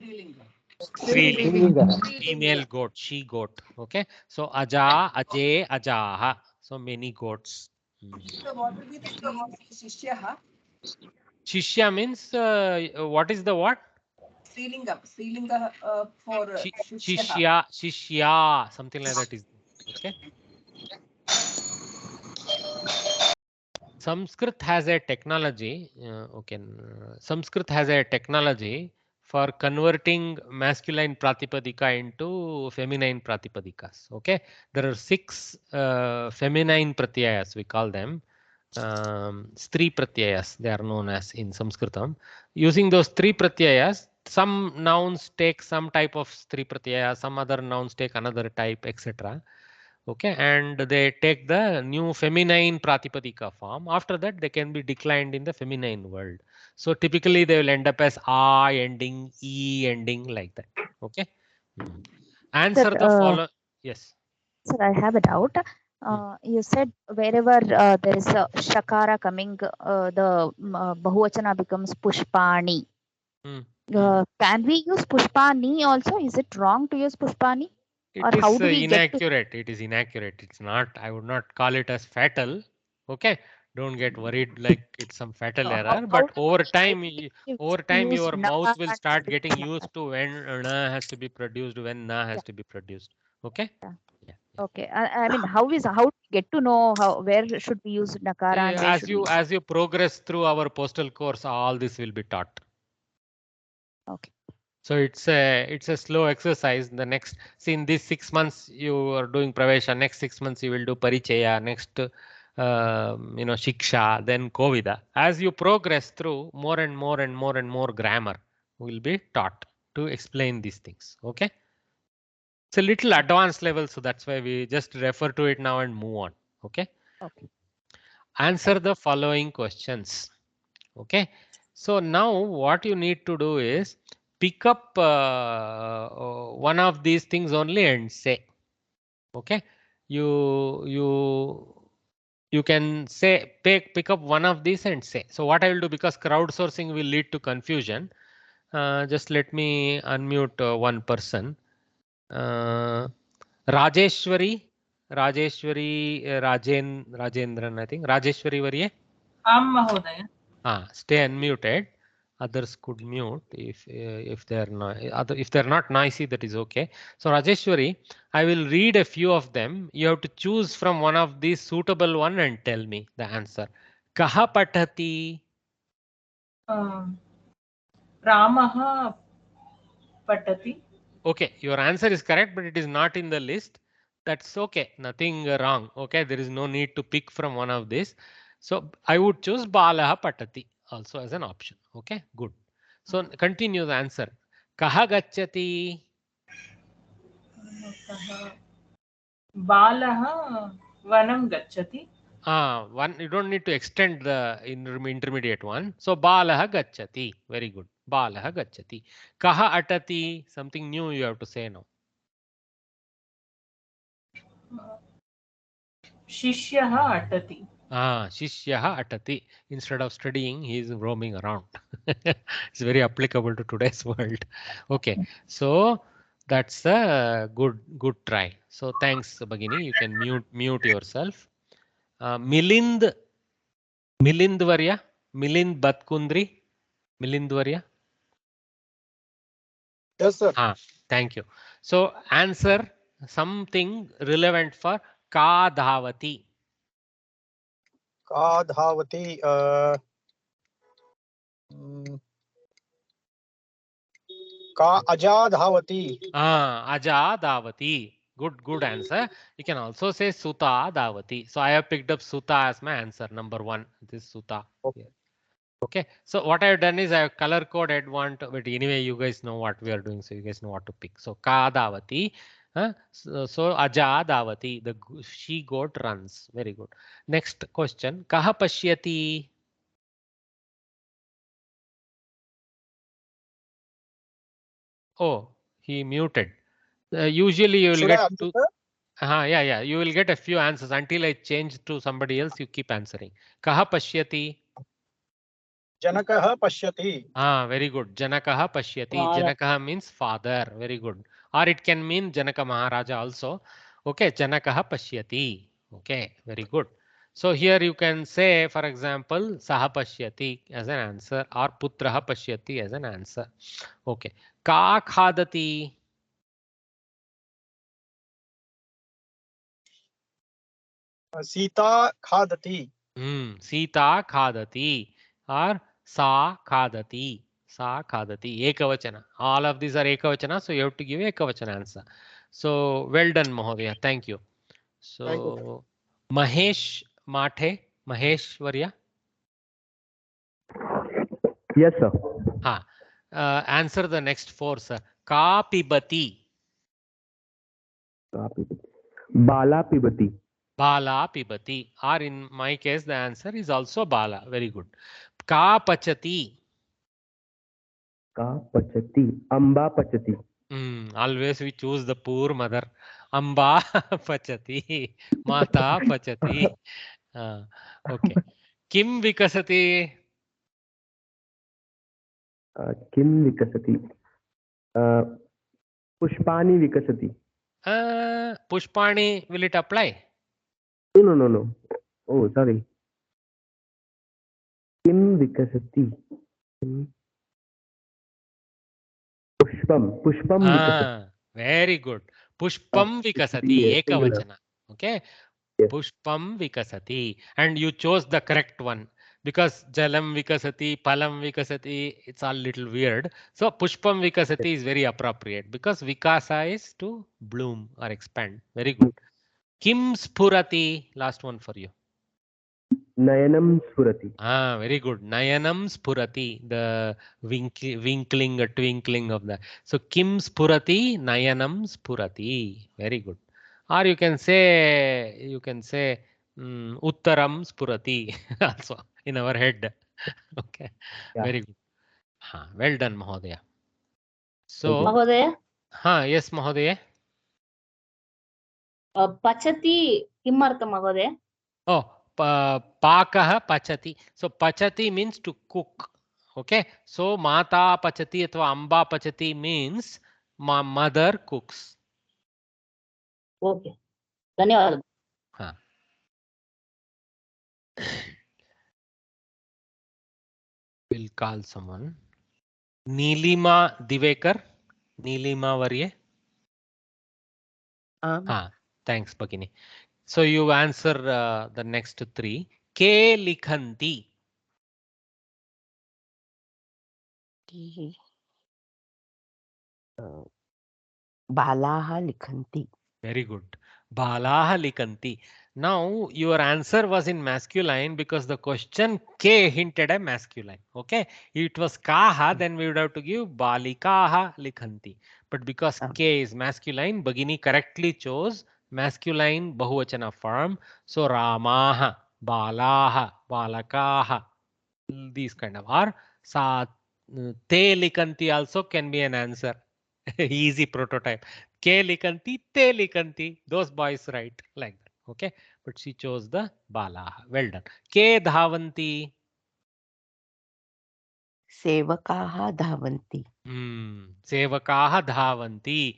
Strilinga. Strilinga. Female goat, she goat. Okay. So aja, aje, ajaha. So many goats. So what will be the spelling for Shishyaha? Shishya means what is the what? Srilinga for Shishyaha. Shishya, something like that is. Okay. Sanskrit has a technology. Sanskrit has a technology for converting masculine pratipadika into feminine pratipadikas. Okay, there are 6 feminine pratyayas, we call them. Stri pratyayas, they are known as in Sanskritam. Using those 3 pratyayas, some nouns take some type of stri pratyaya, some other nouns take another type, etc. Okay, and they take the new feminine pratipadika form. After that, they can be declined in the feminine world. So typically they will end up as a ending, e ending, like that. Okay. Sir, Answer the follow. Yes. sir, I have a doubt. You said wherever there is a shakara coming, the bahuvachana becomes pushpani. Can we use pushpani also? Is it wrong to use pushpani? It Or how is do we get to? inaccurate. It is inaccurate. It's not, I would not call it as fatal. Okay. Don't get worried like it's some fatal error. How But do we over time, use your na mouth will and start getting vibhachana? used to when na has to be produced, when na has Yeah, to be produced. Okay. yeah. Yeah. Okay. I mean, how do we get to know where should we use nakara and where should we use? As you progress through our postal course, all this will be taught. Okay. So it's a slow exercise. The next, see, in these 6 months you are doing Pravesha. Next 6 months you will do Parichaya. Next, Shiksha, then Kovida. As you progress through, more and more grammar will be taught to explain these things. Okay. It's a little advanced level, so that's why we just refer to it now and move on. Okay. Okay. Answer the following questions. Okay. So now what you need to do is pick up one of these things only and say. Okay. You can say pick up one of these and say. So what I will do, because crowdsourcing will lead to confusion. Just let me unmute one person. Rajeshwari, Rajendran, I think. Rajeshwari Varye. Mahodaya. Stay unmuted. Others could mute if they're not if they're not noisy, that is okay. So Rajeshwari, I will read a few of them. You have to choose from one of these suitable one and tell me the answer. Kaha patati? Ramaha patati. Okay, your answer is correct, but it is not in the list. That's okay. Nothing wrong. Okay, there is no need to pick from one of these. So I would choose Balaha Patati also as an option. Okay, good. So continue the answer. Kaha gacchati? Balaha vanam gacchati. One, you don't need to extend the intermediate one. So Balaha gacchati. Very good. Balaha gacchati. Kaha atati? Something new you have to say now. Shishyaha atati. Shishyaha atati. Instead of studying, he is roaming around. It's very applicable to today's world. Okay, so that's a good try. So thanks, Bagini. You can mute yourself. Milind Varya, Milind Batkundri, Milind Varya. Yes, sir. Thank you. So answer something relevant for Ka Dhavati. Ka Dhavati. mm, Ka aja dhavati. Aja davati. Good answer. You can also say Suta davati. So I have picked up Suta as my answer. Number 1. This is Suta. Here. Okay. So what I have done is I have color coded one, but anyway, you guys know what we are doing, so you guys know what to pick. So Ka davati. So Aja davati. The she goat runs. Very good. Next question. Kaha pashyati. Oh, he muted. Usually you will Should I get two. answer? Yeah. You will get a few answers until I change to somebody else. You keep answering. Kaha pashyati. Janakaha pashyati. Very good. Janakaha pashyati. Janakaha means father. Very good. Or it can mean Janaka Maharaja also. Okay. Janakaha pashyati. Okay. Very good. So here you can say, for example, Saha pashyati as an answer or Putraha pashyati as an answer. Okay. Ka khadati. Sita khadati. Sita khadati or sa khadati. Sa khadati. Ekavachana. All of these are ekavachana, so you have to give ekavachana answer. So well done, Mahodaya. Thank you. So Mahesh Mathe, Mahesh Varya. Yes, sir. Answer the next 4, sir. Ka pibati. Bala pibati. Bala pibati. Or in my case, the answer is also Bala. Very good. Ka pachati. Ka pachati. Amba pachati. Always we choose the poor mother. Amba pachati. Mata pachati. Okay. Kim vikasati. Kim vikasati. Pushpani vikasati. Pushpani, will it apply? No. Oh, sorry. Kim vikasati. Pushpam. Pushpam vikasati. Very good. Pushpam vikasati. Ekavachana. Okay. Yes. Pushpam vikasati. And you chose the correct one because jalam vikasati, palam vikasati, it's all little weird. So Pushpam vikasati is very appropriate because vikasa is to bloom or expand. Very good. Kim spurati. Last one for you. Nayanam spurati. Very good. Nayanam spurati. The winkling, twinkling of that. So Kim spurati, Nayanam spurati. Very good. Or you can say Uttaram spurati also in our head. Okay. Yeah. Very good. Well done, Mahodaya. So, Mahodaya, yes, Mahodaya. pachati kimartha Mahodaya? Oh, pakah pachati. So pachati means to cook. Okay. So mata pachati athva amba pachati means mother cooks. Okay. ధన్యవాదాలు. We'll call someone. Nilima Divekar. Nilima Varye. Thanks, Bhagini. So you answer the next 3. Ke likhanti. Balaha likhanti. Very good. Balaha likanti. Now your answer was in masculine because the question K hinted a masculine. Okay. If it was kaha, then we would have to give balikaha likhanti. But because K is masculine, Bhagini correctly chose masculine bahuvachana form. So Ramaha, Balaha, Balakaha. These kind of are. Sa te likanti also can be an answer. Easy prototype. Ke likanti, te likanti. Those boys write like that. Okay. But she chose the balaha. Well done. Ke dhavanti. Sevakaha dhavanti. Sevakaha dhavanti.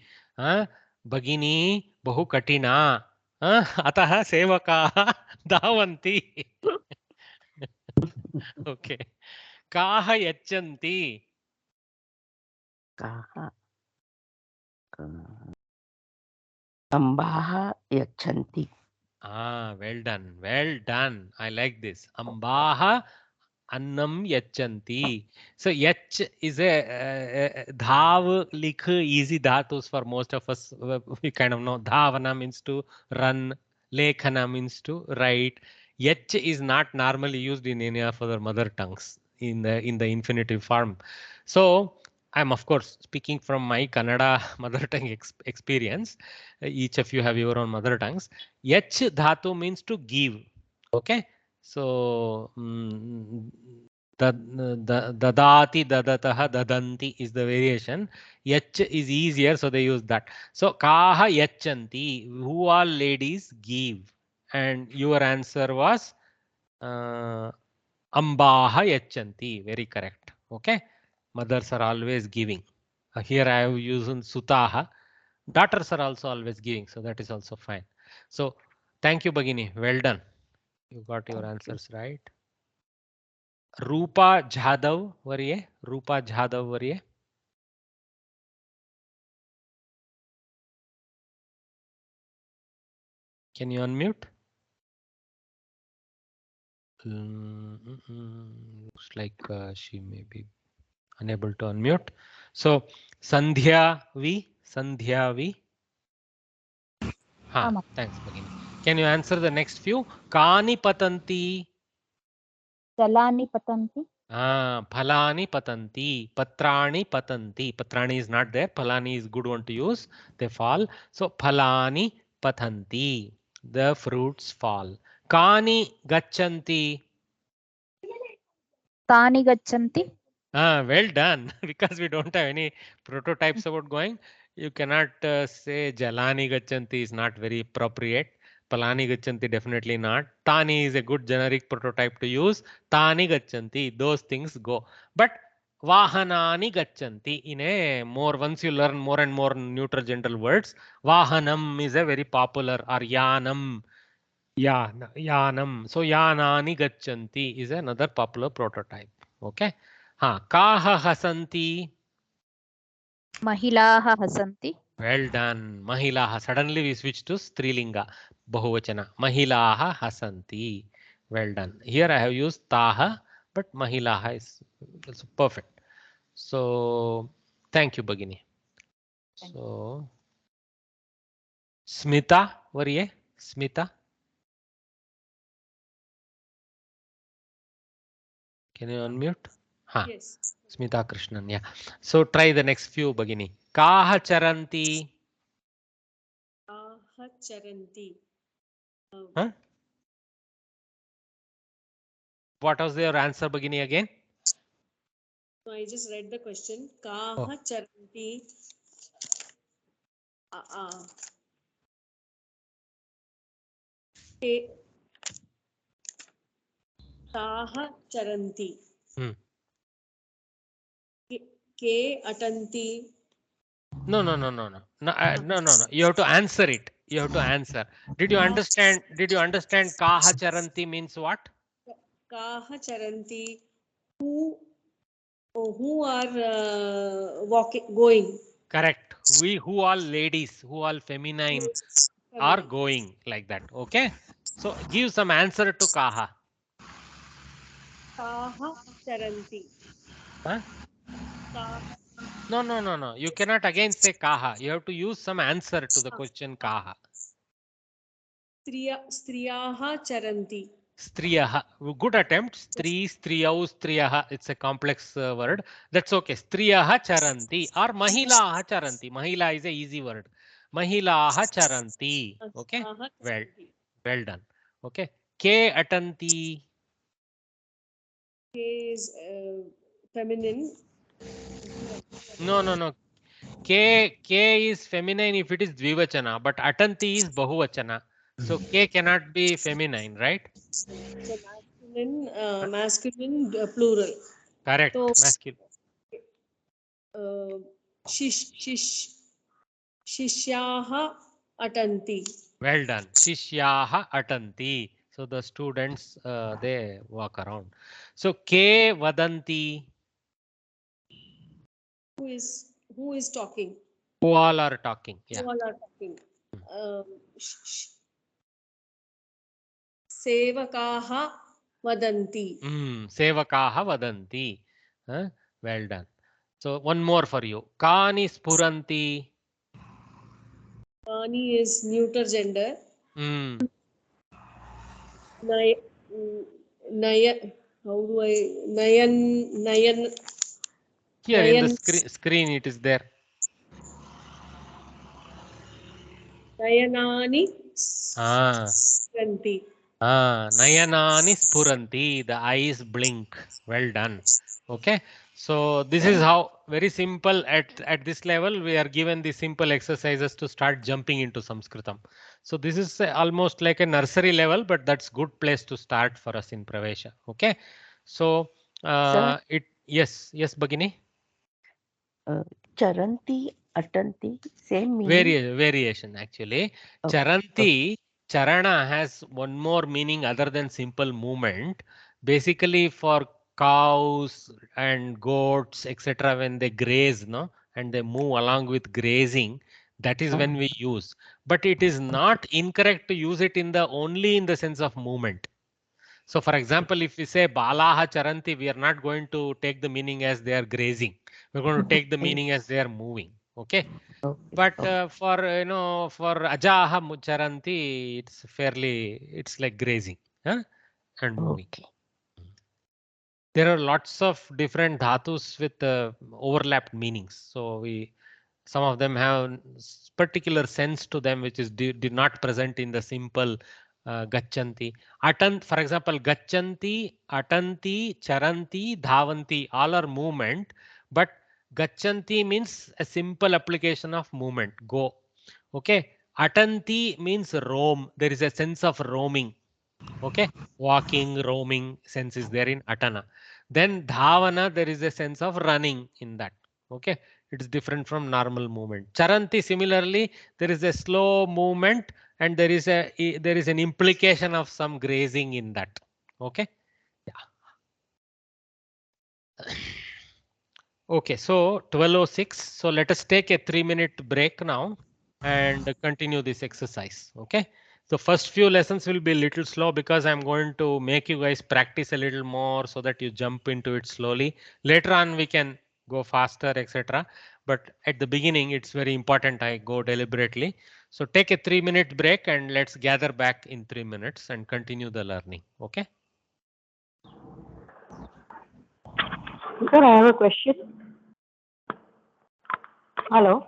Bhagini bahu katina. Ataha sevakaha dhavanti. Okay. Kaha yachanti. Kaha. Ambaha yachanti. Well done. Well done. I like this. Ambaha Annam yachanti. So yach is a dhav, likh, easy dhatus for most of us. We kind of know. Dhavana means to run. Lekhana means to write. Yach is not normally used in any of other mother tongues in the infinitive form. So I'm of course speaking from my Kannada mother tongue experience. Each of you have your own mother tongues. Yach dhatu means to give. Okay. So dadati, dadataha, dadanti is the variation. Yach is easier, so they use that. So kaha yachanti, who all ladies give, and your answer was ambaha yachanti. Very correct. Okay, mothers are always giving. Here I have used sutaha. Daughters are also always giving, so that is also fine. So thank you, Bagini. Well done. You got your answers right. Rupa Jadhav wariye. Rupa Jadhav wariye. Can you unmute? Looks like she may be unable to unmute. So Sandhya V. Sandhya V. Ha, thanks, Bagini. Can you answer the next few? Kani patanti. Jalani patanti. Phalani patanti, patrani patanti. Patrani is not there. Phalani is good one to use. They fall. So phalani patanti. The fruits fall. Kani gachanti. Tani gachanti. Well done. Because we don't have any prototypes about going, you cannot say Jalani Gachanti is not very appropriate. Palani Gachanti definitely not. Tani is a good generic prototype to use. Tani Gachanti, those things go. But Vahanani Gachanti in a more, once you learn more and more neutral general words, Vahanam is a very popular, or Yanam. Yanam. So Yanani Gachanti is another popular prototype. Okay. Kaha hasanti. Mahilaha hasanti. Well done. Mahilaha. Suddenly we switch to Strilinga. Bahuvachana. Mahilaha hasanti. Well done. Here I have used taha, but Mahilaha is also perfect. So thank you, Bagini. So Smita, wariye? Smita. Can you unmute? Yes. Smita Krishnan. Yeah. So try the next few, Bagini. Kaha charanti. Charanti. Huh? What was your answer, Bagini, again? No, I just read the question. Oh. Kaha charanti. Kaha charanti. Ke atanti. No. No. You have to answer it. You have to answer. Did you understand? Did you understand? Kaha charanti means what? Kaha charanti. Who are walking, going? Correct. We who all ladies, who all feminine are going like that. Okay. So give some answer to kaha. Kaha charanti. Huh? No. You cannot again say kaha. You have to use some answer to the question kaha. Striyaha charanti. Striyaha. Good attempt. Striyau, striyaha. It's a complex word. That's okay. Striyaha charanti or mahilaha charanti. Mahila is a easy word. Mahilaha charanti. Okay. Well done. Okay. Ke atanti. Ke is feminine. No. K is feminine if it is dvivachana, but atanti is bahuvachana. So K cannot be feminine, right? So masculine plural. Correct. So Masculine. Shishyaha atanti. Well done. Shishyaha atanti. So the students they walk around. So K vadanti. Who is talking? Who all are talking? Yeah. Who all are talking? Sevakaha Vadanti. Sevakaha vadanti. Well done. So one more for you. Kani spuranti. Ani is neuter gender. Hmm. Nay, Nayan, how do I, Nayan, Here in the Nayan, screen it is there. Nayanani Ah. Spuranti. Nayanani spuranti. The eyes blink. Well done. Okay. So this is how very simple at this level we are given the simple exercises to start jumping into Sanskritam. So this is almost like a nursery level, but that's good place to start for us in Pravesha. Okay. So Sir, yes Bhagini. charanti, atanti, same meaning. Variation actually. Okay. Charanti, charana has one more meaning other than simple movement. Basically for cows and goats, etc., when they graze, no, and they move along with grazing, that is when we use. But it is not incorrect to use it in the only in the sense of movement. So for example, if we say Balaha Charanti, we are not going to take the meaning as they are grazing. We're going to take the meaning as they are moving. Okay. But for for Ajaha Charanti, it's like grazing, and moving. Okay. There are lots of different dhatus with overlapped meanings. So some of them have particular sense to them which is did not present in the simple gachanti. For example, gachanti, atanti, charanti, dhavanti, all are movement, but gachanti means a simple application of movement, go. Okay. Atanti means roam. There is a sense of roaming. Okay. Walking, roaming sense is there in atana. Then dhavana, there is a sense of running in that. Okay. It is different from normal movement. Charanti, similarly, there is a slow movement and there is an implication of some grazing in that. Okay. Yeah. Okay. So 12:06. So let us take a 3-minute break now and continue this exercise. Okay. So first few lessons will be a little slow because I'm going to make you guys practice a little more so that you jump into it slowly. Later on we can go faster, etc. But at the beginning it's very important I go deliberately. So take a 3-minute break and let's gather back in 3 minutes and continue the learning. Okay. Sir, I have a question. Hello.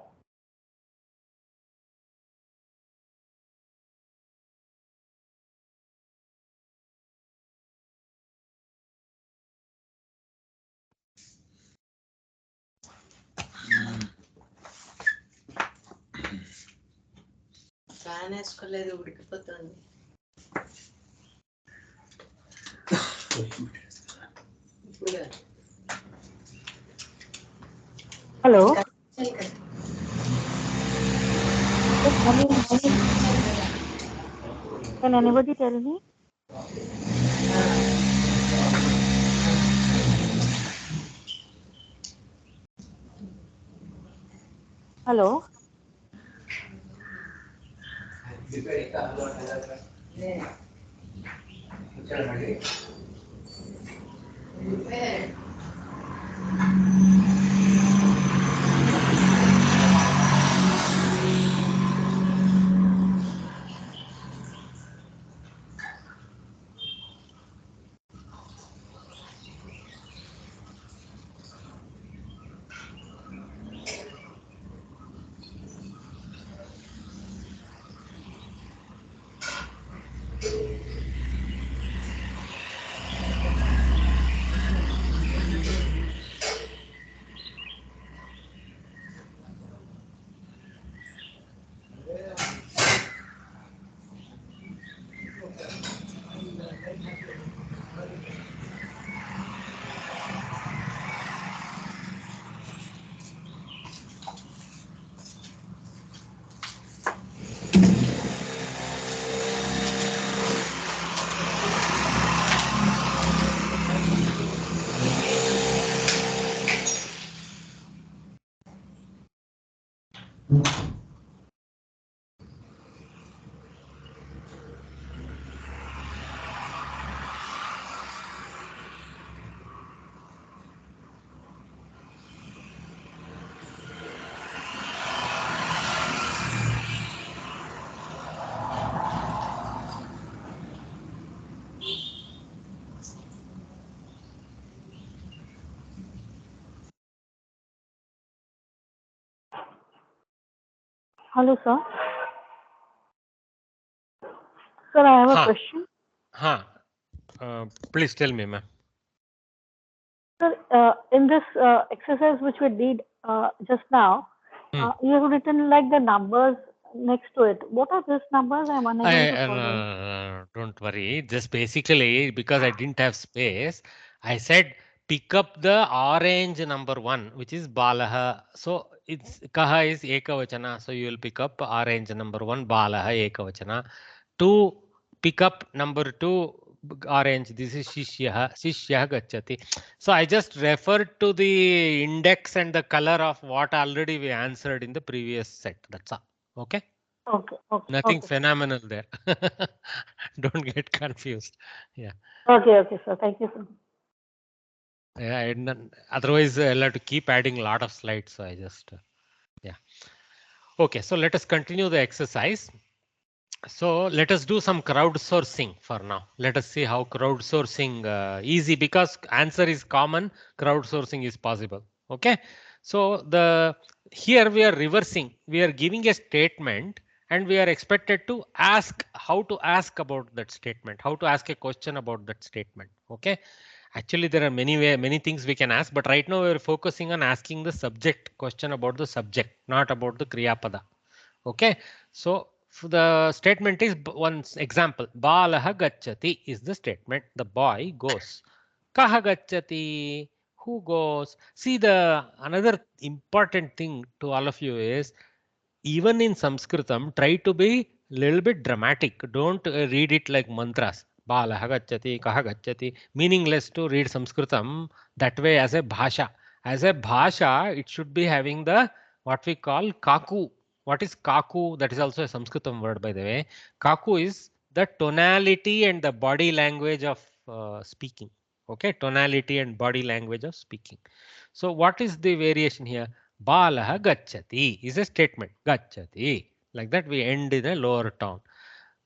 Fan వేసుకోలేదు ఉడికిపోతుంది ఇప్పుడు Hello. Can anybody tell me? Hello. Hello, sir. Sir, I have a Ha. question. Ha. Please tell me, ma'am. Sir, in this exercise which we did just now, you have written like the numbers next to it. What are these numbers? I'm unable to follow. Don't worry. Just basically because I didn't have space, I said pick up the orange number 1, which is Balaha. So it's Kaha is Ekavachana. So you will pick up orange number 1, Balaha Ekavachana. To pick up number 2, orange. This is Shishyaha. Shishyaha Gachati. So I just referred to the index and the color of what already we answered in the previous set. That's all. Okay. Okay, okay. Nothing Okay. phenomenal there. Don't get confused. Yeah. Okay, sir. Thank you, sir. Yeah. Otherwise, I'll have to keep adding a lot of slides. So I just, yeah. Okay. So let us continue the exercise. So let us do some crowdsourcing for now. Let us see how crowdsourcing easy because answer is common. Crowdsourcing is possible. Okay. So here we are reversing. We are giving a statement and we are expected to ask how to ask about that statement, how to ask a question about that statement. Okay. Actually, there are many things we can ask, but right now we are focusing on asking the subject question about the subject, not about the Kriya Pada. Okay. So the statement is one example. Balaha gacchati is the statement. The boy goes. Kaha gacchati? Who goes? See, the another important thing to all of you is even in Sanskritam, try to be little bit dramatic. Don't read it like mantras. Balaha gacchati, kaha gacchati. Meaningless to read Sanskritam that way as a bhasha. As a bhasha, it should be having the what we call kaku. What is kaku? That is also a Sanskritam word, by the way. Kaku is the tonality and the body language of speaking. Okay, tonality and body language of speaking. So what is the variation here? Balaha gacchati is a statement. Gacchati. Like that we end in a lower tone.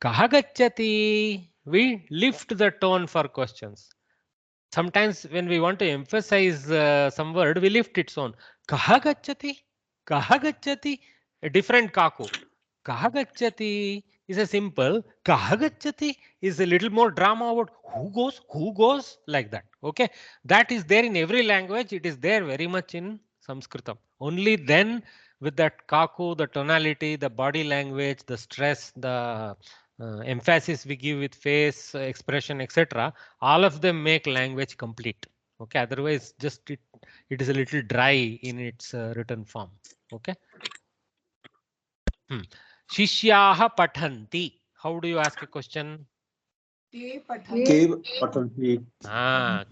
Kaha gacchati. We lift the tone for questions. Sometimes when we want to emphasize some word, we lift its own. Kaha gacchati? Kaha gacchati? A different kaku. Kaha gacchati is a simple. Kaha gacchati is a little more drama about who goes, like that. Okay. That is there in every language. It is there very much in Sanskritam. Only then with that kaku, the tonality, the body language, the stress, the emphasis we give with face, expression, etc. All of them make language complete. Okay. Otherwise, just it is a little dry in its written form. Okay. Shishyaha pathanti. How do you ask a question? Ke patanti.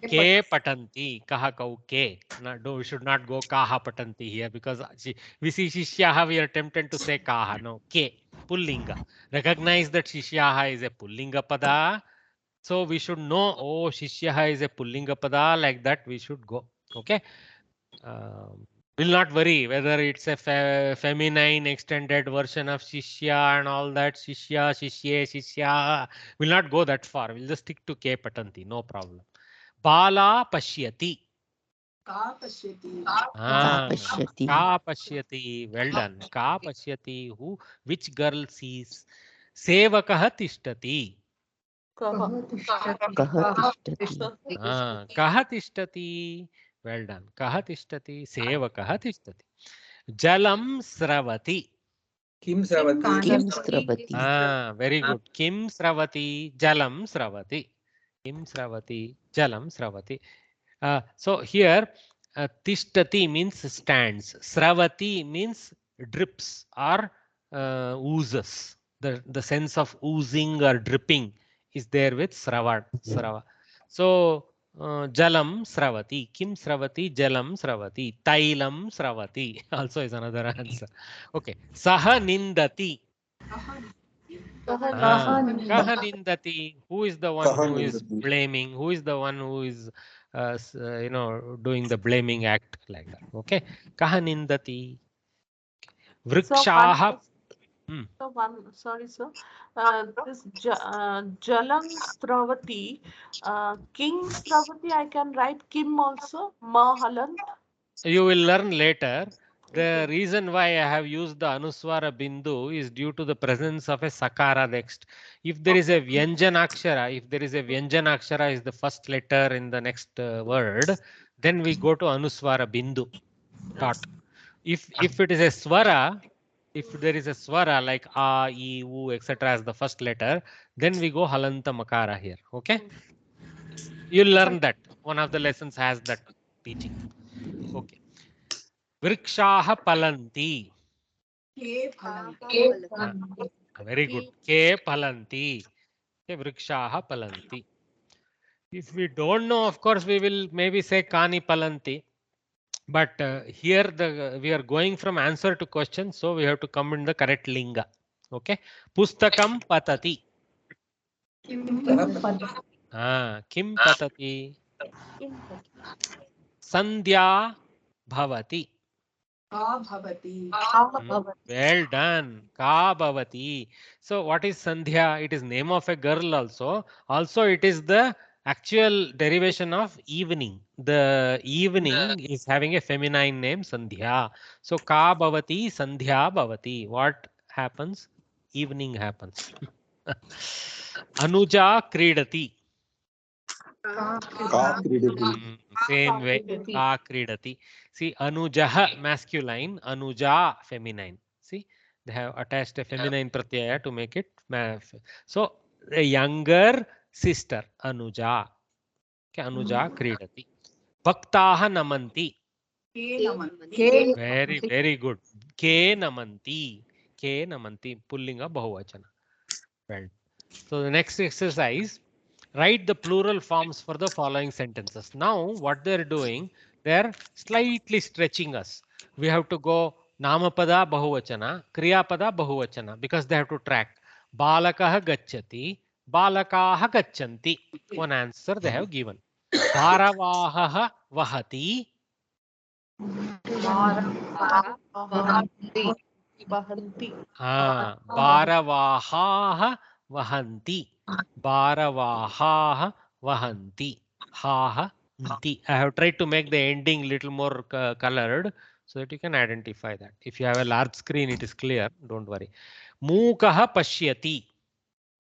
Ke patanti. Kaha kau ke. No, we should not go kaha patanti here because we see shishyaha, we are tempted to say kaha. No, ke. Pullinga. Recognize that shishyaha is a pullinga pada. So we should know, oh, shishyaha is a pullinga pada, like that we should go. Okay. Will not worry whether it's a feminine extended version of shishya and all that. Shishya, shishye, shishya. Will not go that far. We'll just stick to K patanti. No problem. Bala pashyati. Ka pashyati. Ka pashyati. Well done. Ka pashyati. Who? Which girl sees? Sevakah tishtati. Kah tishtati. Kah tishtati. Well done. Kah tishtati. Sevakah tishtati. Jalam sravati. Kim Sravati. Very good. Kim sravati. Jalam sravati. Kim sravati. Jalam sravati. So here, tishtati means stands. Sravati means drips or oozes. The sense of oozing or dripping is there with srava. So jalam sravati. Kim sravati? Jalam sravati. Tailam sravati also is another answer. Okay. Saha nindati. Kaha nindati. Who is the one who is blaming? Who is the one who is doing the blaming act like that? Okay. Kaha nindati. So one Vrikshaha. So one, sorry, sir. This Jalam Stravati, King Stravati, I can write Kim also. Mahalant. You will learn later. The reason why I have used the Anuswara Bindu is due to the presence of a Sakara next. If there is a Vyanjanakshara, if there is a Vyanjanakshara is the first letter in the next word, then we go to Anuswara Bindu. Dot. If it is a Swara, if there is a Swara like A, E, U, etc. as the first letter, then we go Halanta Makara here. Okay? You'll learn that. One of the lessons has that teaching. Okay. Vrikshaha palanti. Very good. Ke palanti. Okay, vrikshaha palanti. If we don't know, of course, we will maybe say kani palanti. But here we are going from answer to question, so we have to come in the correct linga. Okay. Pustakam patati. Kim patati. Sandhya bhavati. Well done. Ka bhavati. So what is Sandhya? It is name of a girl also. Also it is the actual derivation of evening. The evening is having a feminine name Sandhya. So Ka bhavati, Sandhya bhavati. What happens? Evening happens. Anuja kridati. Ka Kridati. Same way. Ka kridati. See, Anujah masculine, Anuja feminine. See, they have attached a feminine pratyaya to make it. So, a younger sister, Anuja. Okay, Anuja kridati. Bhaktaha namanti. Very, very good. Ke namanti. Ke namanti. Pullinga bahuvachana. Well. So, the next exercise. Write the plural forms for the following sentences. Now, what they're doing, they're slightly stretching us. We have to go Namapada Bahuvachana, Kriyapada Bahuvachana, because they have to track. Balakaha Gacchati, Balakaha Gacchanti. One answer they have given. Bharavahaha Vahati. Bharavahaha Vahanti. Bharavahaha Vahanti. Haha Nti. I have tried to make the ending little more colored so that you can identify that. If you have a large screen, it is clear. Don't worry. Mookaha Pashyati.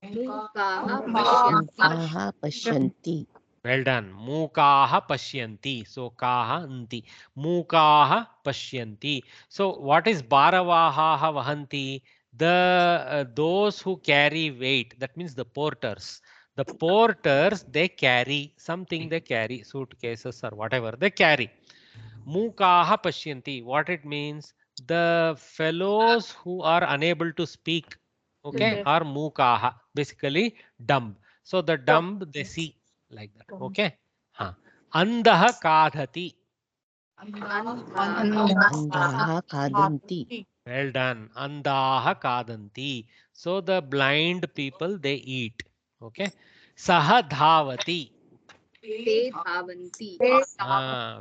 Mukaha pasyanti. Well done. Mookaha Pashyanti. So Kaha Nti. Mookaha Pashyanti. So what is Bharavahaha Vahanti? The those who carry weight. That means the porters. The porters, they carry something, they carry suitcases or whatever they carry. Mookaha Pashyanti. What it means? The fellows who are unable to speak, okay, are Mookaha. Basically dumb. So the dumb, they see like that. Okay. Andaha kadhati. Andaha kadanti. Well done. Andaha kadanti. So the blind people, they eat. Okay. Saha dhavati.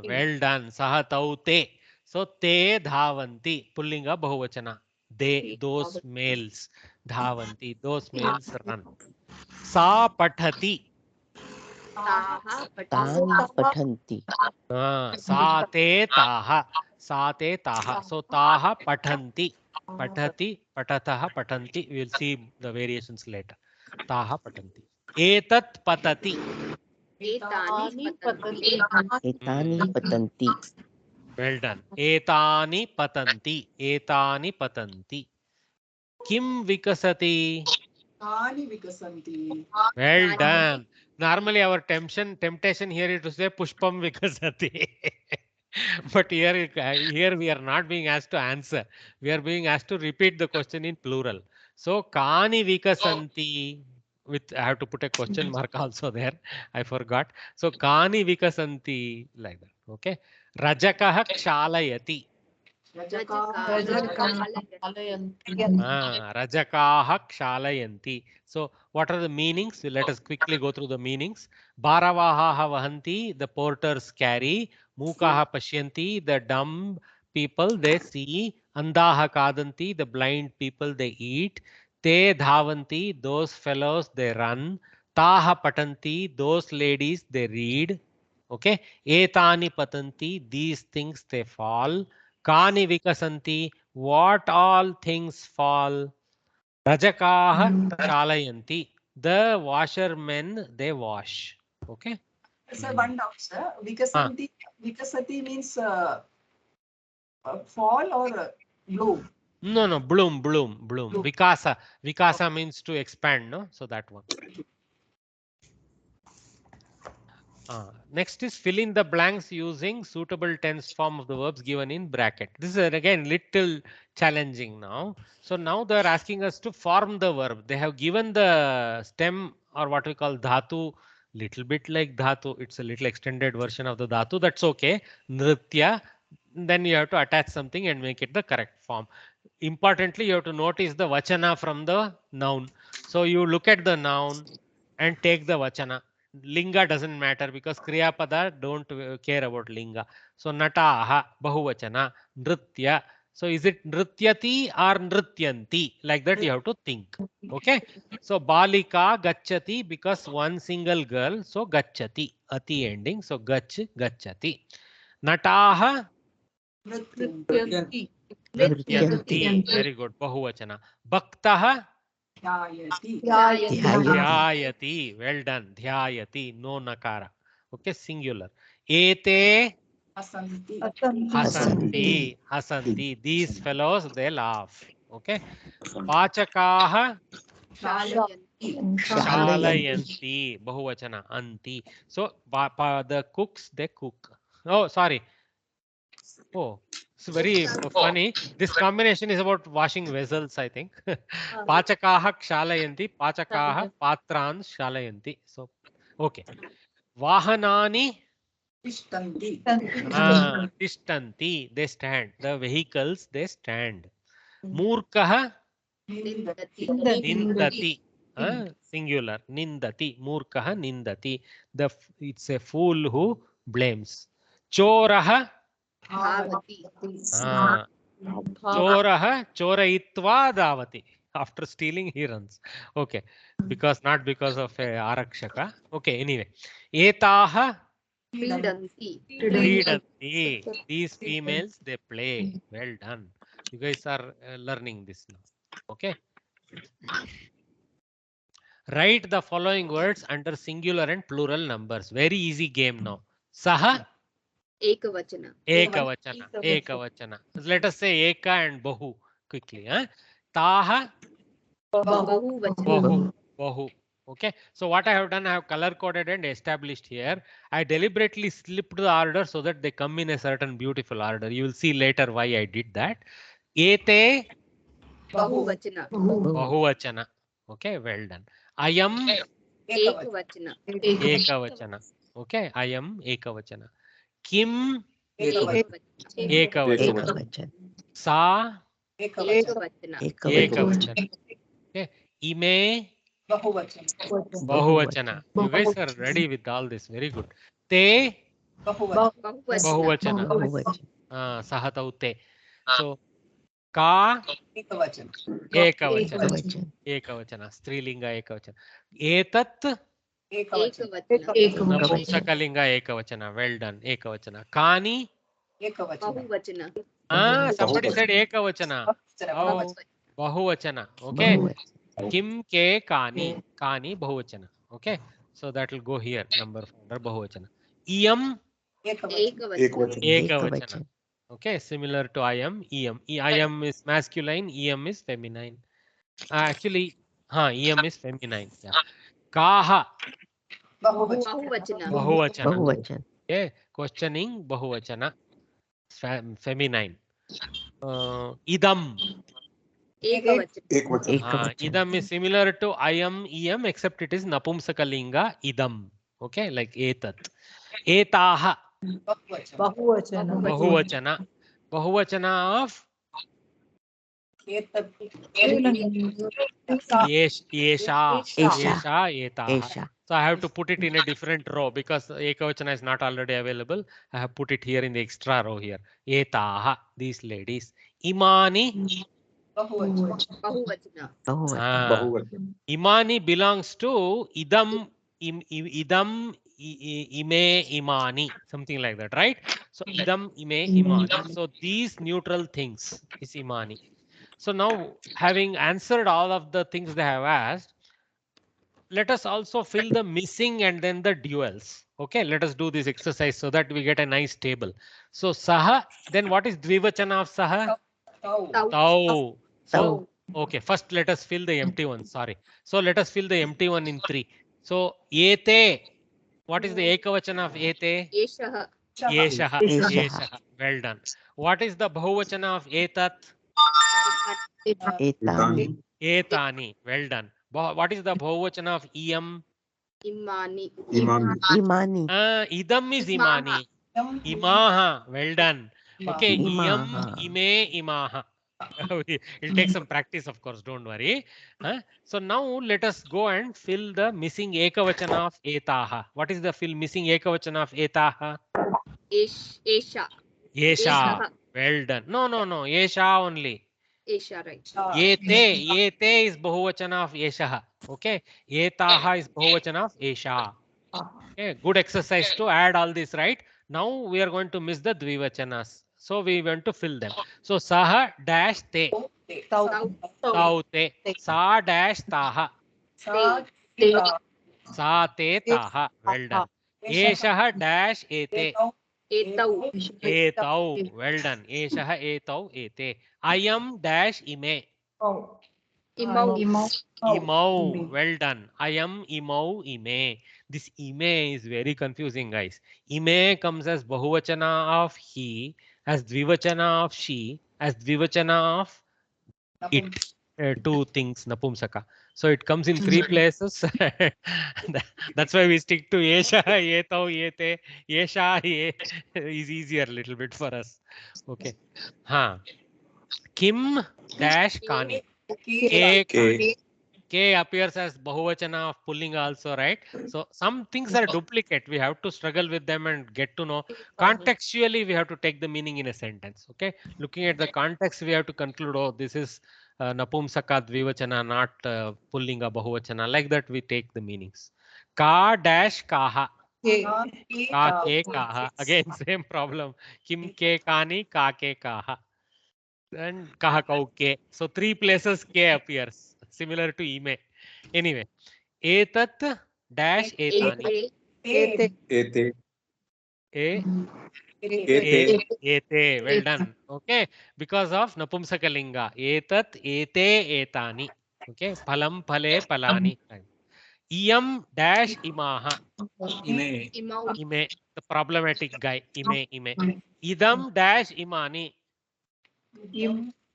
Well done. Saha taute. So te dhavanti. Pullinga bahuvachana. They, those males. Dhavanti. Those males run. Sa pathati. Tani pathanti. Sa te taha. Sa te taha. So taha pathanti. Pathati, patataha, patanti. We will see the variations later. Taha patanti. Etat patati. Etani patanti. Well done. Etani patanti. Etani patanti. Kim vikasati. Well done. Normally our temptation here is to say pushpam vikasati. But here we are not being asked to answer. We are being asked to repeat the question in plural. So kani vikasanti. With I have to put a question mark also there. I forgot. So kani vikasanti like that. Okay. Rajakaha kshalayati. Rajakaha ksalayanti. So what are the meanings? Let us quickly go through the meanings. Bharavahaha vahanti, the porters carry. Mookaha pashyanti, the dumb people they see. Andaha kadanti, the blind people they eat. Te dhavanti, those fellows they run. Taha patanti, those ladies they read. Okay. Etani patanti, these things they fall. Kani vikasanti. What all things fall? Rajakaha chalayanti. The washermen, they wash. Okay. Sir, one doubt, sir. Ah. Vikasati means fall or bloom? No, bloom. Vikasa. Vikasa means to expand, no? So that one. Next is fill in the blanks using suitable tense form of the verbs given in bracket. This is again little challenging now. So now they are asking us to form the verb. They have given the stem or what we call dhatu, little bit like dhatu. It's a little extended version of the dhatu. That's okay. Nritya. Then you have to attach something and make it the correct form. Importantly, you have to notice the vachana from the noun. So you look at the noun and take the vachana. Linga doesn't matter because kriya pada don't care about linga. So nataha bahuvachana, nritya. So is it nrityati or nrityanti? Like that you have to think. Okay. So balika gachati because one single girl. So gachati ati ending. So gach gachati. Nataha Nrityanti. nrityanti. Very good. Bahuvachana. Bhaktaha Dhyayati. dhyayati. Well done. Dhyayati. No nakara. Okay. Singular. Ete Asanti. hasanti. These fellows, they laugh. Okay. Pachakaha Shalayanti. shalayanti. Bahuvachana. Anti. So the cooks, they cook. Oh, sorry. Oh, it's very funny. This combination is about washing vessels, I think. Pachakaha kshalayanti, pachakaha patran shalayanti. So, okay. Vahanani Tishtanti. tishtanti. They stand. The vehicles, they stand. Murkaha nindati. Singular. Nindati. Murkaha nindati. It's a fool who blames. Choraha Bhavati. Choraha chorayitva davati. After stealing, he runs. Okay. Not because of a arakshaka. Okay, anyway. Etaha Kridanti. kridanti. These females, they play. Well done. You guys are learning this now. Okay. Write the following words under singular and plural numbers. Very easy game now. Saha Ekavachana. ekavachana. Let us say eka and bahu quickly. Taha Bahuvachana. bahu. Okay. So what I have done, I have color coded and established here. I deliberately slipped the order so that they come in a certain beautiful order. You will see later why I did that. Ete Bahuvachana. bahuvachana. Okay. Well done. Ayam Ekavachana. ekavachana. Okay. Ayam ekavachana. Kim Ekavachana. ekavachana. Sa Ekavachana. ekavachana. Okay. Ime bahuvachana. You guys are ready with all this. Very good. Te bahuvachana. Sahatau te. So ka ekavachana. Ekavachana. Strilinga ekavachana. Etat Ekavachana. napumsakalinga ekavachana. Well done. Ekavachana. Kani. Bahuvachana. Somebody said ekavachana. Oh, bahuvachana. Okay. Kim ke kani. Kani bahuvachana. Okay. So that will go here. Number 4 under bahuvachana. Iyam ekavachana. Okay. Similar to I am. Iyam. I am is masculine. Iyam is feminine. Actually, iyam is feminine. Yeah. Kaha Bahuvachana. bahuvachana. Okay. Questioning bahuvachana. Feminine. Idam. Ekavachana. Idam is similar to I am, em, except it is napumsakalinga idam. Okay, like etat. Etaha. Bahuvachana. Bahuvachana of yesha. Etaha. So I have to put it in a different row because ekavachana is not already available. I have put it here in the extra row here. Etaha. These ladies. Imani. Bahuvachana. Imani belongs to idam idam, ime, imani, something like that, right? So idam, ime, imani. So these neutral things is imani. So now, having answered all of the things they have asked, let us also fill the missing and then the duals. Okay, let us do this exercise so that we get a nice table. So saha, then what is dvivachana of saha? Tau. So, okay, first let us fill the empty one. Sorry. So let us fill the empty one in 3. So ete, what is the ekavachana of ete? Eshaha. Yeshaha. Eshaha. Yeshaha. Well done. What is the bahuvachana of etat? Etani. Etani. Well done. What is the bahuvachana of iyam? Imani. Imani. Idam is Imaha. imani. Imaha. Well done. Okay. Iyam, Imaha. ime, imaha. It'll take some practice, of course. Don't worry. So now let us go and fill the missing ekavachana of etaha. What is the missing ekavachana of etaha? Esha. Yesha. Eshaha. Well done. No, no, no. Yesha only. Esha, right. Yete is bahuvachana of yeshaha. Okay. Etaha is bahuvachana of esha. Okay. Good exercise to add all this, right? Now we are going to miss the dvivachanas. So we want to fill them. So saha dash te. Tau. Taute. Sa dash taha. Te. Sa te taha. Well done. Eshaha dash ete. Etau. Etau. Well done. Eshaha etau ete. Ayam dash ime. Imau. Imau. Well done. Ayam imau ime. This ime is very confusing, guys. Ime comes as bahuvachana of he, as dvivachana of she, as dvivachana of it. Two things, napumsaka. So it comes in 3 places. That's why we stick to yesha, yetau, yete. Yesha, ye is easier a little bit for us. Okay. Kim dash kani. Ke kani. K appears as bahuvachana of pulling also, right? So some things are duplicate. We have to struggle with them and get to know. Contextually, we have to take the meaning in a sentence. Okay. Looking at the context, we have to conclude, oh, this is napumsaka dvivachana, not pulling a bahuvachana. Like that, we take the meanings. Ka dash kaha. Ka ke kaha. Again, same problem. Kim ke kani, ka ke kaha. And kaha kauke. So 3 places k appears, similar to ime. Anyway, etat dash etani. Ete. Ete. E, Ete. ete. Well done. Okay, because of napumsakalinga. Etat, ete, etani. Okay, phalam, phale, palani. Iyam dash imaha. Ime. Imau. Ime, the problematic guy. Ime, ime. Idam dash imani.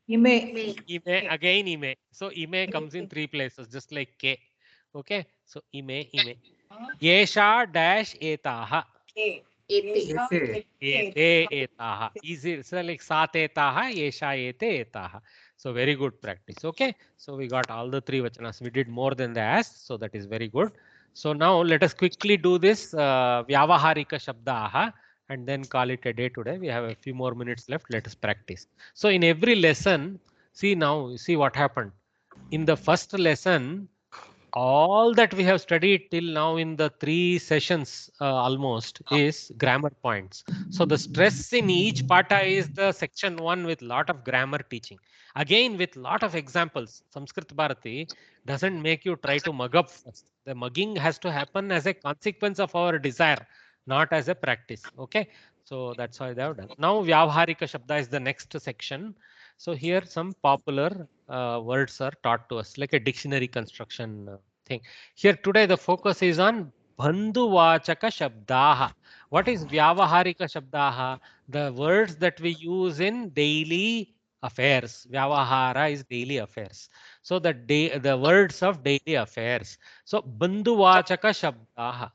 Me. Ime, again ime. So ime comes in 3 places, just like k. Okay, so ime, ime. Yesha dash etaha. Ete. Ete. Ete etaha. Easy. So like sat etaha, yesha ete etaha. So very good practice. Okay, so we got all the 3 vachanas. We did more than the as, so that is very good. So now let us quickly do this vyavaharika shabdaha and then call it a day today. We have a few more minutes left. Let us practice. So in every lesson, see now, see what happened. In the first lesson, all that we have studied till now in the 3 sessions almost is grammar points. So the stress in each pata is the section 1 with lot of grammar teaching. Again with lot of examples. Samskrita Bharati doesn't make you try to mug up first. The mugging has to happen as a consequence of our desire, not as a practice. Okay. So that's why they have done. Now Vyavaharika Shabda is the next section. So here some popular words are taught to us, like a dictionary construction thing. Here today the focus is on Bandhuvachaka Shabdaha. What is Vyavaharika Shabdaha? The words that we use in daily affairs. Vyavahara is daily affairs. So the words of daily affairs. So Bandhuvachaka Shabdaha.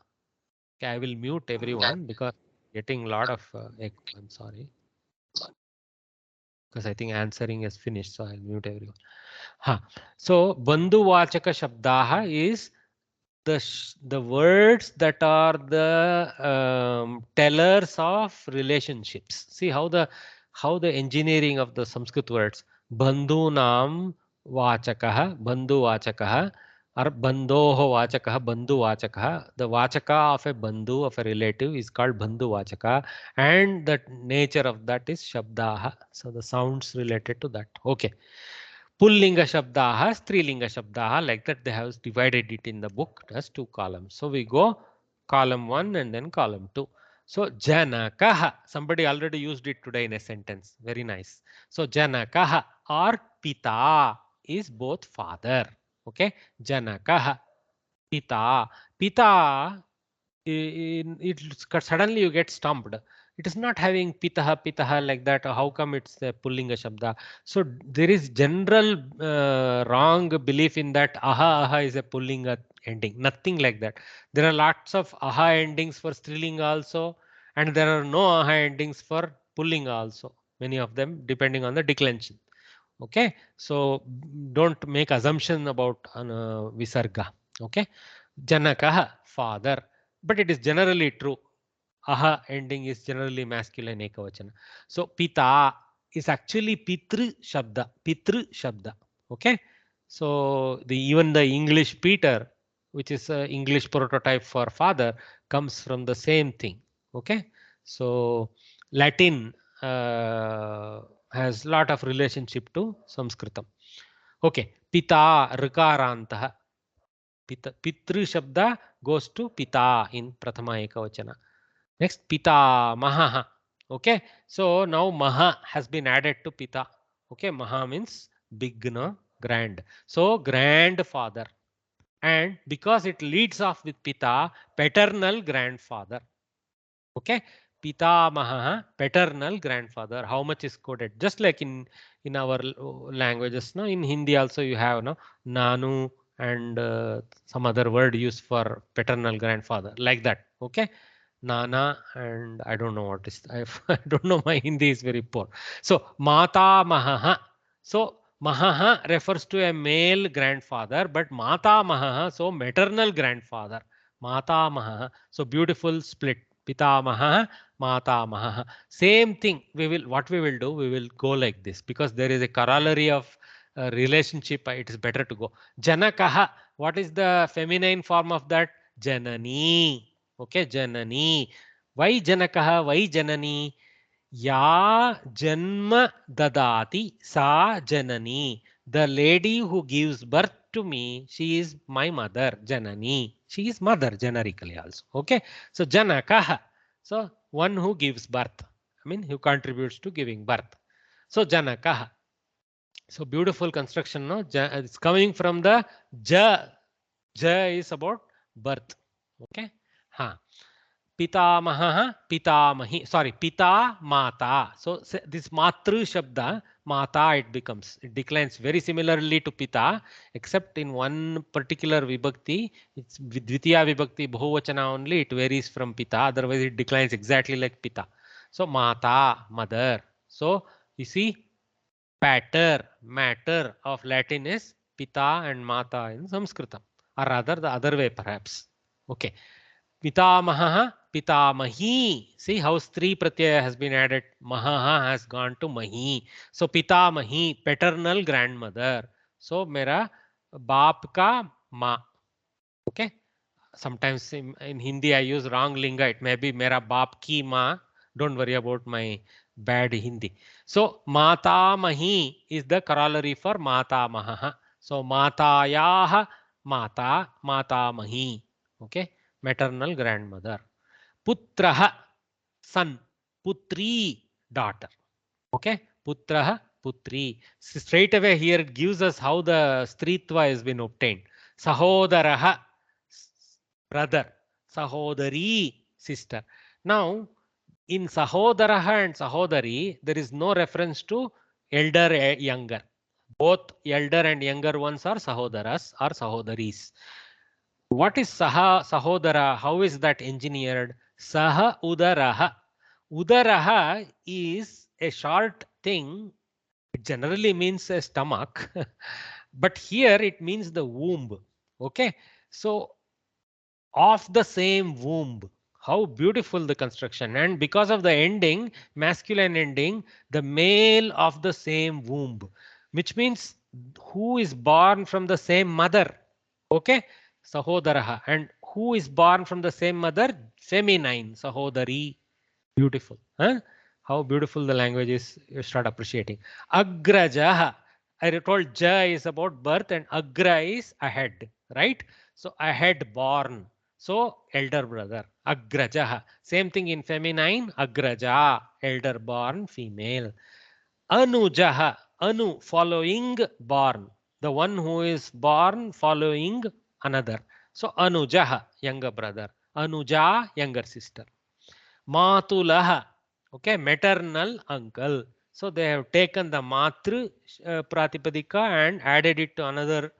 Okay, I will mute everyone because getting a lot of echo. I'm sorry. Because I think answering is finished, so I'll mute everyone. So Bandhuvachaka Shabdaha is the words that are the tellers of relationships. See how the engineering of the Sanskrit words. Bandhu nam vachakaha, bandhu vachakaha, or bandhoho vachakah, bandhu vachakah. The vachaka of a bandhu, of a relative, is called bandhu vachaka, and the nature of that is shabdaha. So the sounds related to that. Okay. Pullinga shabdaha, strilinga shabdaha, like that they have divided it in the book as two columns. So we go column 1 and then column 2. So janakaha, somebody already used it today in a sentence. Very nice. So janakaha or pita is both father. Okay, janakaha, pita. Pita, suddenly you get stumped. It is not having pitaha pitaha like that. How come it's pulling a shabda? So there is general wrong belief in that aha aha is a pullinga ending. Nothing like that. There are lots of aha endings for strilinga also, and there are no aha endings for pullinga also. Many of them depending on the declension. Okay, so don't make assumption about visarga. Okay, janakaha, father, but it is generally true. Aha ending is generally masculine ekavachana. So pita is actually pitru shabda. Pitru shabda. Okay, so even the English Peter, which is a English prototype for father, comes from the same thing. Okay, so Latin has lot of relationship to Samskritam. Okay, pita rikarantah. Pitru shabda goes to pita in prathama ekavachana. Next, pita maha. Okay, so now maha has been added to pita. Okay, maha means big, no, grand. So grandfather, and because it leads off with pita, paternal grandfather. Okay, pitamaha, paternal grandfather. How much is quoted? Just like in our languages, no, in Hindi also you have no nanu and some other word used for paternal grandfather, like that. Okay, nana, and I don't know what is. I don't know, my Hindi is very poor. So mata maha. So maha refers to a male grandfather, but mata maha, so maternal grandfather. Mata maha. So beautiful split. Pitamaha, Matamaha. Same thing. What we will do, we will go like this, because there is a corollary of relationship. It is better to go. Janakaha. What is the feminine form of that? Janani. Okay, Janani. Why Janakaha? Why Janani? Ya Janma Dadati Sa Janani. The lady who gives birth to me, she is my mother, Janani. She is mother generically also. Okay. So Janakaha. So one who gives birth. I mean, who contributes to giving birth. So Janakaha. So beautiful construction, no? It's coming from the Ja. Ja is about birth. Okay. Ha. Pitamaha, pitamahi. Sorry, pita, mata. So this matru shabda, mata, it declines very similarly to pita, except in one particular vibhakti. It's dvitiya vibhakti bahuvachana only. It varies from pita. Otherwise, it declines exactly like pita. So mata, mother. So you see, matter of Latin is pita and mata in Sanskritam, or rather the other way perhaps. Okay. Pitamaha, pitamahi. See how Stri Pratyaya has been added. Maha has gone to mahi. So pitamahi, paternal grandmother. So mera baap ka ma. Okay. Sometimes in Hindi I use wrong linga. It may be mera baap ki ma. Don't worry about my bad Hindi. So mata mahi is the corollary for mata maha. So matayaha mata, mata mahi. Okay, maternal grandmother. Putraha, son. Putri, daughter. Okay, putraha, putri. Straight away here it gives us how the stritva has been obtained. Sahodaraha, brother. Sahodari, sister. Now, in Sahodaraha and Sahodari, there is no reference to elder, younger. Both elder and younger ones are Sahodaras or Sahodaris. What is Saha Sahodara? How is that engineered? Saha Udaraha. Udaraha is a short thing. It generally means a stomach, but here it means the womb. Okay, so of the same womb. How beautiful the construction. And because of the ending, masculine ending, the male of the same womb, which means who is born from the same mother. Okay, sahodaraha. And who is born from the same mother? Feminine, sahodari. Beautiful. Huh? How beautiful the language is, you start appreciating. Agrajaha. I told ja is about birth and agra is ahead, right? So ahead born. So elder brother. Agrajaha. Same thing in feminine. Agraja. Elder born female. Anujaha. Anu following born. The one who is born following another. So Anujaha, younger brother. Anuja, younger sister. Matulaha, okay, maternal uncle. So they have taken the matru pratipadika and added it to another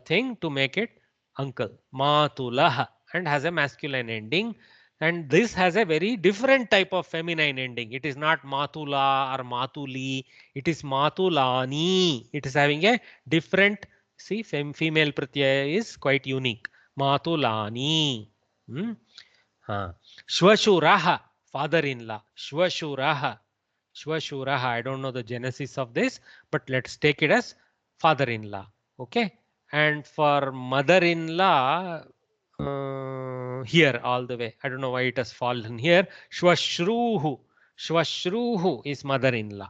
thing to make it uncle. Matulaha, and has a masculine ending. And this has a very different type of feminine ending. It is not matula or matuli. It is matulani. It is having a different, see, female pratyaya is quite unique. Matulani. Hmm? Shvashuraha, father-in-law. Shvashuraha. Shvashuraha. I don't know the genesis of this, but let's take it as father-in-law. Okay. And for mother-in-law, here all the way. I don't know why it has fallen here. Shvashruhu. Shvashruhu is mother-in-law.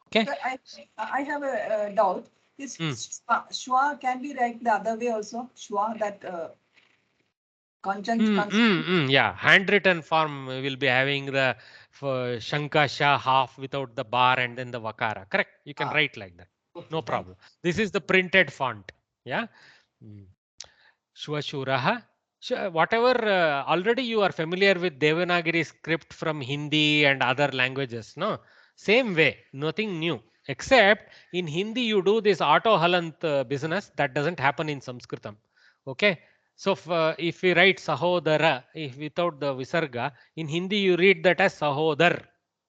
Okay. Sir, I have a doubt. This shwa can be read the other way also. Shwa, that conjunct. Yeah, handwritten form will be having the Shanka Shah half without the bar and then the Vakara. Correct. You can write like that. Okay, No problem. This is the printed font. Yeah. Shvashuraha. Whatever, already you are familiar with Devanagari script from Hindi and other languages. No, same way, nothing new. Except in Hindi, you do this auto halant business that doesn't happen in Sanskritam. Okay. So if we write sahodara, if without the visarga, in Hindi you read that as sahodar,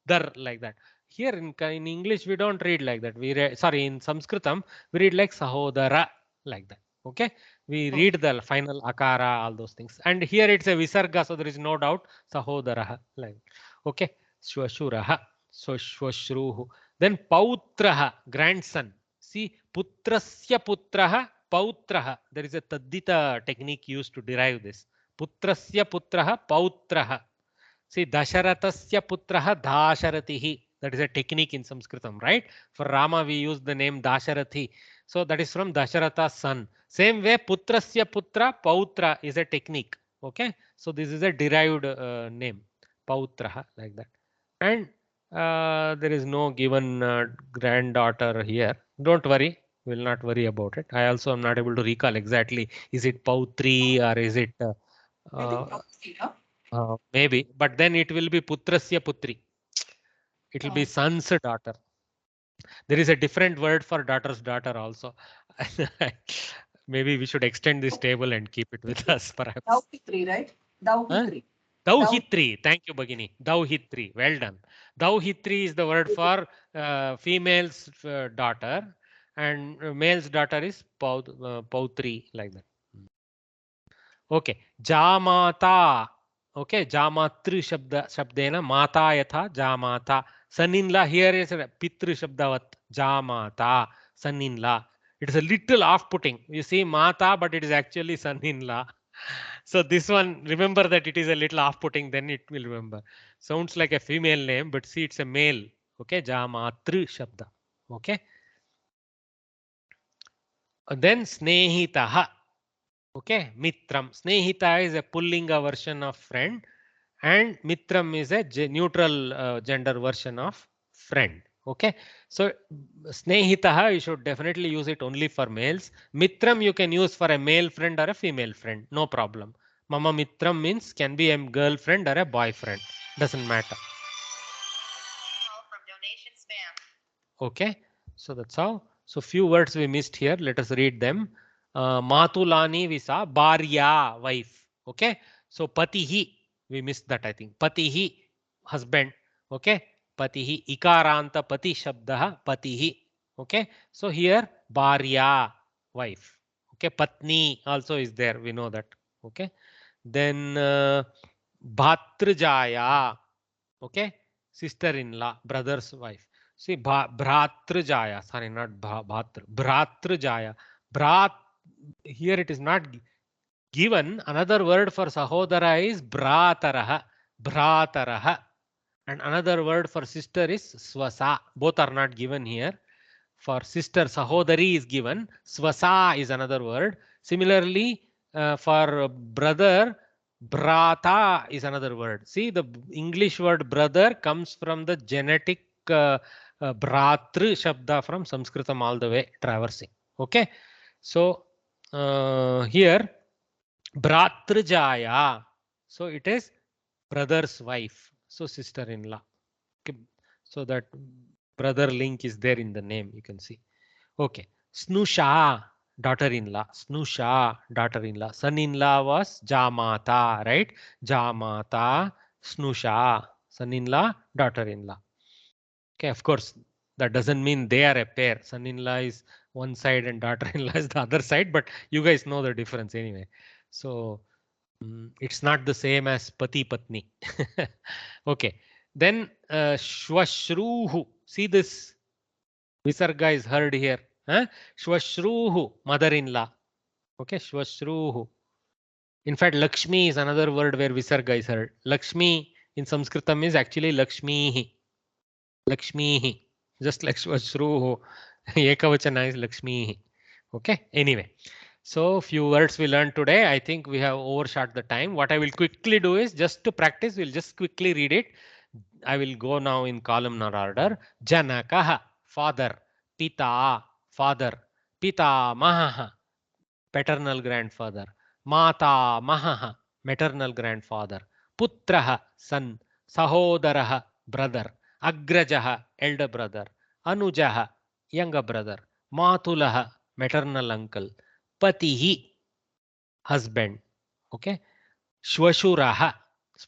dar like that. Here in English we don't read like that. We read, sorry, in Sanskritam we read like sahodara like that. Okay, we read the final akara, all those things. And here it's a visarga, so there is no doubt sahodaraha like. Okay, shvashuraha, so shvashruhu. Then pautraha, grandson. See, putrasya putraha. Pautraha. There is a taddita technique used to derive this. Putrasya putraha pautraha. See, Dasharathasya putraha Dasharatihi. That is a technique in Sanskritam, right? For Rama, we use the name Dasharathi. So that is from Dasharatha's son. Same way, Putrasya putra Pautra is a technique. Okay. So this is a derived name. Pautraha, like that. And there is no given granddaughter here. Don't worry. Will not worry about it. I also am not able to recall exactly. Is it Pautri or is it maybe, but then it will be Putrasya Putri. It will be son's daughter. There is a different word for daughter's daughter also. Maybe we should extend this table and keep it with us, perhaps. Dauhitri, right? Dauhitri. Dauhitri. Thank you, Bhagini. Dauhitri. Well done. Dauhitri is the word for female's daughter, and male's daughter is Pautri, like that. Okay. Jamata. Okay. Jamatri shabdena mata yatha jamata. Son-in-law here is pitru shabdavat. Jamata. Son-in-law. It is a little off-putting. You see mata, but it is actually son-in-law. So this one, remember that it is a little off-putting, then it will remember. Sounds like a female name, but see it's a male. Okay. Jamatri shabda. Okay. And then snehitaha. Okay, Mitram. Snehita is a pullinga version of friend, and Mitram is a neutral gender version of friend. Okay, so Snehitaha you should definitely use it only for males. Mitram you can use for a male friend or a female friend, no problem. Mama Mitram means can be a girlfriend or a boyfriend, doesn't matter. Okay, so that's how. So few words we missed here. Let us read them. Matulani we saw Bharya, wife. Okay, so Patihi we missed that, I think. Patihi, husband. Okay, Patihi Ikaranta Pati Shabdaha Patihi. Okay, so here Bharya, wife. Okay, Patni also is there. We know that. Okay, then Bhatrajaya. Okay, sister-in-law, brother's wife. See, Bhratrajaya, sorry, not Bhatra, Bhratrajaya. Bhrat, here it is not given. Another word for sahodara is bhrataraha, bhrataraha, and another word for sister is swasa. Both are not given here. For sister, sahodari is given. Swasa is another word. Similarly, for brother, brata is another word. See, the English word brother comes from the genetic bhratru shabda from Sanskritam all the way traversing. Okay, so here Bhratrajaya. So it is brother's wife. So sister-in-law. Okay. So that brother link is there in the name, you can see. Okay. Snusha, daughter-in-law. Snusha, daughter-in-law. Son-in-law was Jamata, right? Jamata, Snusha. Son-in-law, daughter-in-law. Okay, of course, that doesn't mean they are a pair. Son-in-law is one side and daughter-in-law is the other side, but you guys know the difference anyway. So it's not the same as pati patni. Okay, then shwashruhu. See this visarga is heard here. Huh? Shwashruhu, mother-in-law. Okay, shwashruhu. In fact, Lakshmi is another word where visarga is heard. Lakshmi in Sanskritam is actually Lakshmihi. Lakshmihi. Just like Shwashruhu. Ekavachana is Lakshmihi. Okay, anyway. So few words we learned today. I think we have overshot the time. What I will quickly do is just to practice, we'll just quickly read it. I will go now in columnar order. Janakaha, father. Pita, father. Pita mahaha, paternal grandfather. Mata mahaha, maternal grandfather. Putraha, son. Sahodaraha, brother. Agrajaha, elder brother. Anujaha, younger brother. Matulaha, maternal uncle. Patihi, husband. Okay. Shwashuraha,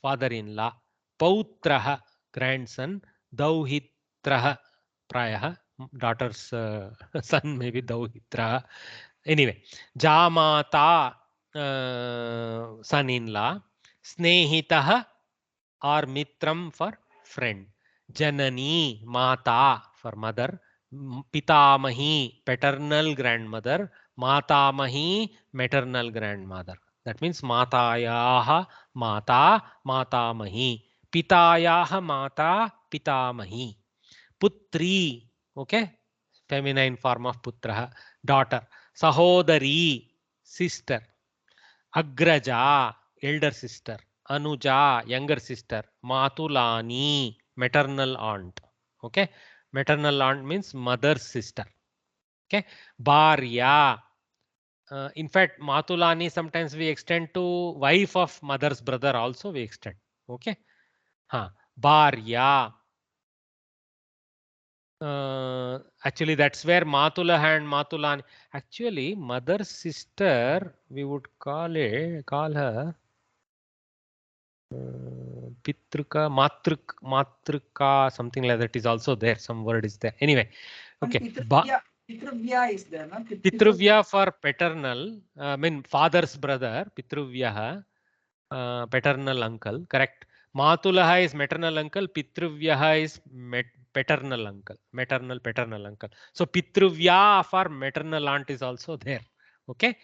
father-in-law. Pautraha, grandson. Dauhitraha, prayaha, daughter's son, maybe Dauhitraha. Anyway, Jamata, son-in-law. Snehitaha or mitram for friend. Janani, mata for mother. Pitamahi, paternal grandmother. Matamahi, maternal grandmother. That means matayaha mata, matamahi. Pitayaha mata, pitamahi. Putri, okay, feminine form of putra, daughter. Sahodari, sister. Agraja, elder sister. Anuja, younger sister. Matulani, maternal aunt. Okay, maternal aunt means mother's sister. Okay, Bharya. In fact, Matulani sometimes we extend to wife of mother's brother also we extend. Okay, Bharya. Actually, that's where Matula and Matulani. Actually, mother's sister we would call her. Pitruka, Matruka, something like that is also there. Some word is there. Anyway, okay. Pitruvya is there, no? Pitruvya for paternal, I mean father's brother. Pitruvyaha, paternal uncle. Correct. Matulaha is maternal uncle. Pitruvyaha is paternal uncle. Paternal uncle. So Pitruvya for maternal aunt is also there. Okay.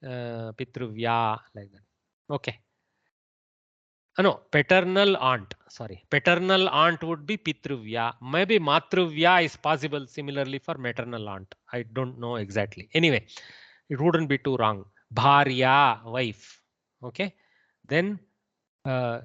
Pitruvya like that. Okay. No, paternal aunt. Sorry, paternal aunt would be Pitruvya. Maybe Matruvya is possible similarly for maternal aunt. I don't know exactly. Anyway, it wouldn't be too wrong. Bharya, wife. Okay. Then Bhratrajaya,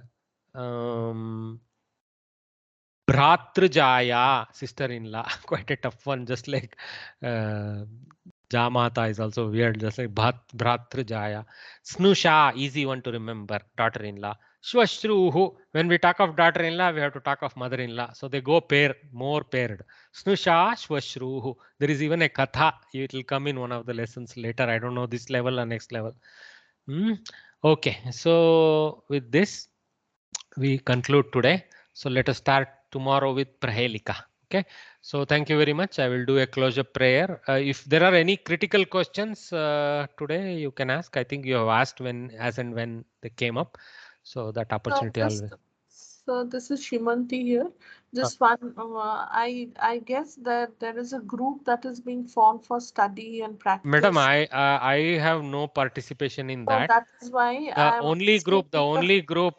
sister-in-law. Quite a tough one, just like Jamata is also weird, just like Bhratrajaya. Snusha, easy one to remember, daughter-in-law. Shwashruhu, when we talk of daughter-in-law, we have to talk of mother-in-law. So they go more paired. Snusha, Shwashruhu. There is even a katha. It will come in one of the lessons later. I don't know this level or next level. Okay, so with this, we conclude today. So let us start tomorrow with Prahelika. Okay, so thank you very much. I will do a closure prayer. If there are any critical questions today, you can ask. I think you have asked as and when they came up. So that opportunity always. So this is Shimanti here. Just one, I guess that there is a group that is being formed for study and practice. Madam, I have no participation in So that. that is why The I am only group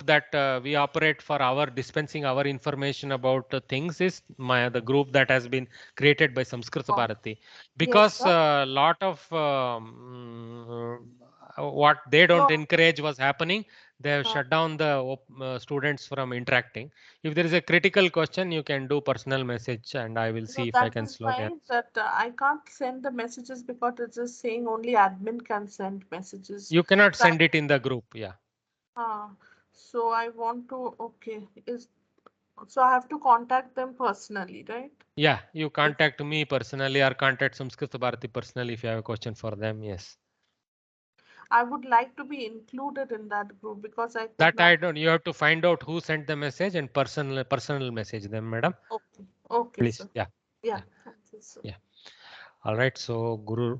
that we operate for our dispensing our information about things is the group that has been created by Samskrita Bharati, because lot of what they don't encourage was happening. They have shut down the students from interacting. If there is a critical question, you can do personal message, and I will see if I can slow down. That I can't send the messages because it's just saying only admin can send messages. You cannot send it in the group, yeah. So I want to, so I have to contact them personally, right? Yeah, you contact me personally or contact Samskrita Bharati personally if you have a question for them, yes. I would like to be included in that group because I that I don't. You have to find out who sent the message and personal message them, madam. Okay, please. sir. Yeah. Thank you, sir. Yeah. All right. So Guru,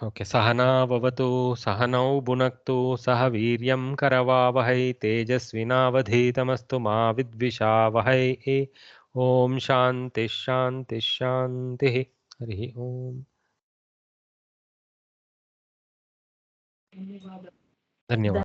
okay. Sahana bhavatu sahanau bunaktu saha viryam karavavahai tejasvinavadhitamastu ma vidvishavahai. Om shanti shanti shanti. Hari Om. धन्यवाद.